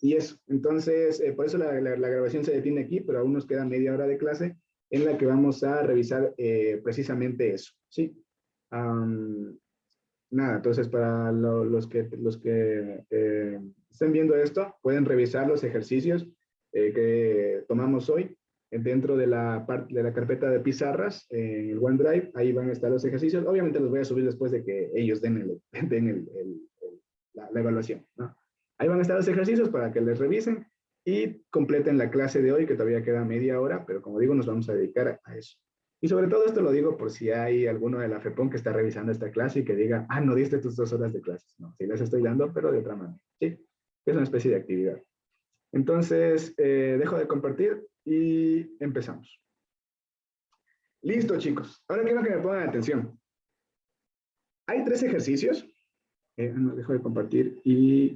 Y eso, entonces, por eso la grabación se detiene aquí, pero aún nos queda media hora de clase en la que vamos a revisar precisamente eso, ¿sí? Nada, entonces para los que estén viendo esto, pueden revisar los ejercicios que tomamos hoy dentro de la carpeta de pizarras en el OneDrive. Ahí van a estar los ejercicios. Obviamente los voy a subir después de que ellos den la evaluación, ¿no? Ahí van a estar los ejercicios para que les revisen y completen la clase de hoy, que todavía queda media hora, pero como digo, nos vamos a dedicar a eso. Y sobre todo esto lo digo por si hay alguno de la FEPON que está revisando esta clase y que diga, no diste tus 2 horas de clases. No, sí les estoy dando, pero de otra manera. Sí, es una especie de actividad. Entonces, dejo de compartir y empezamos. Listo, chicos. Ahora quiero que me pongan atención. Hay 3 ejercicios. Dejo de compartir y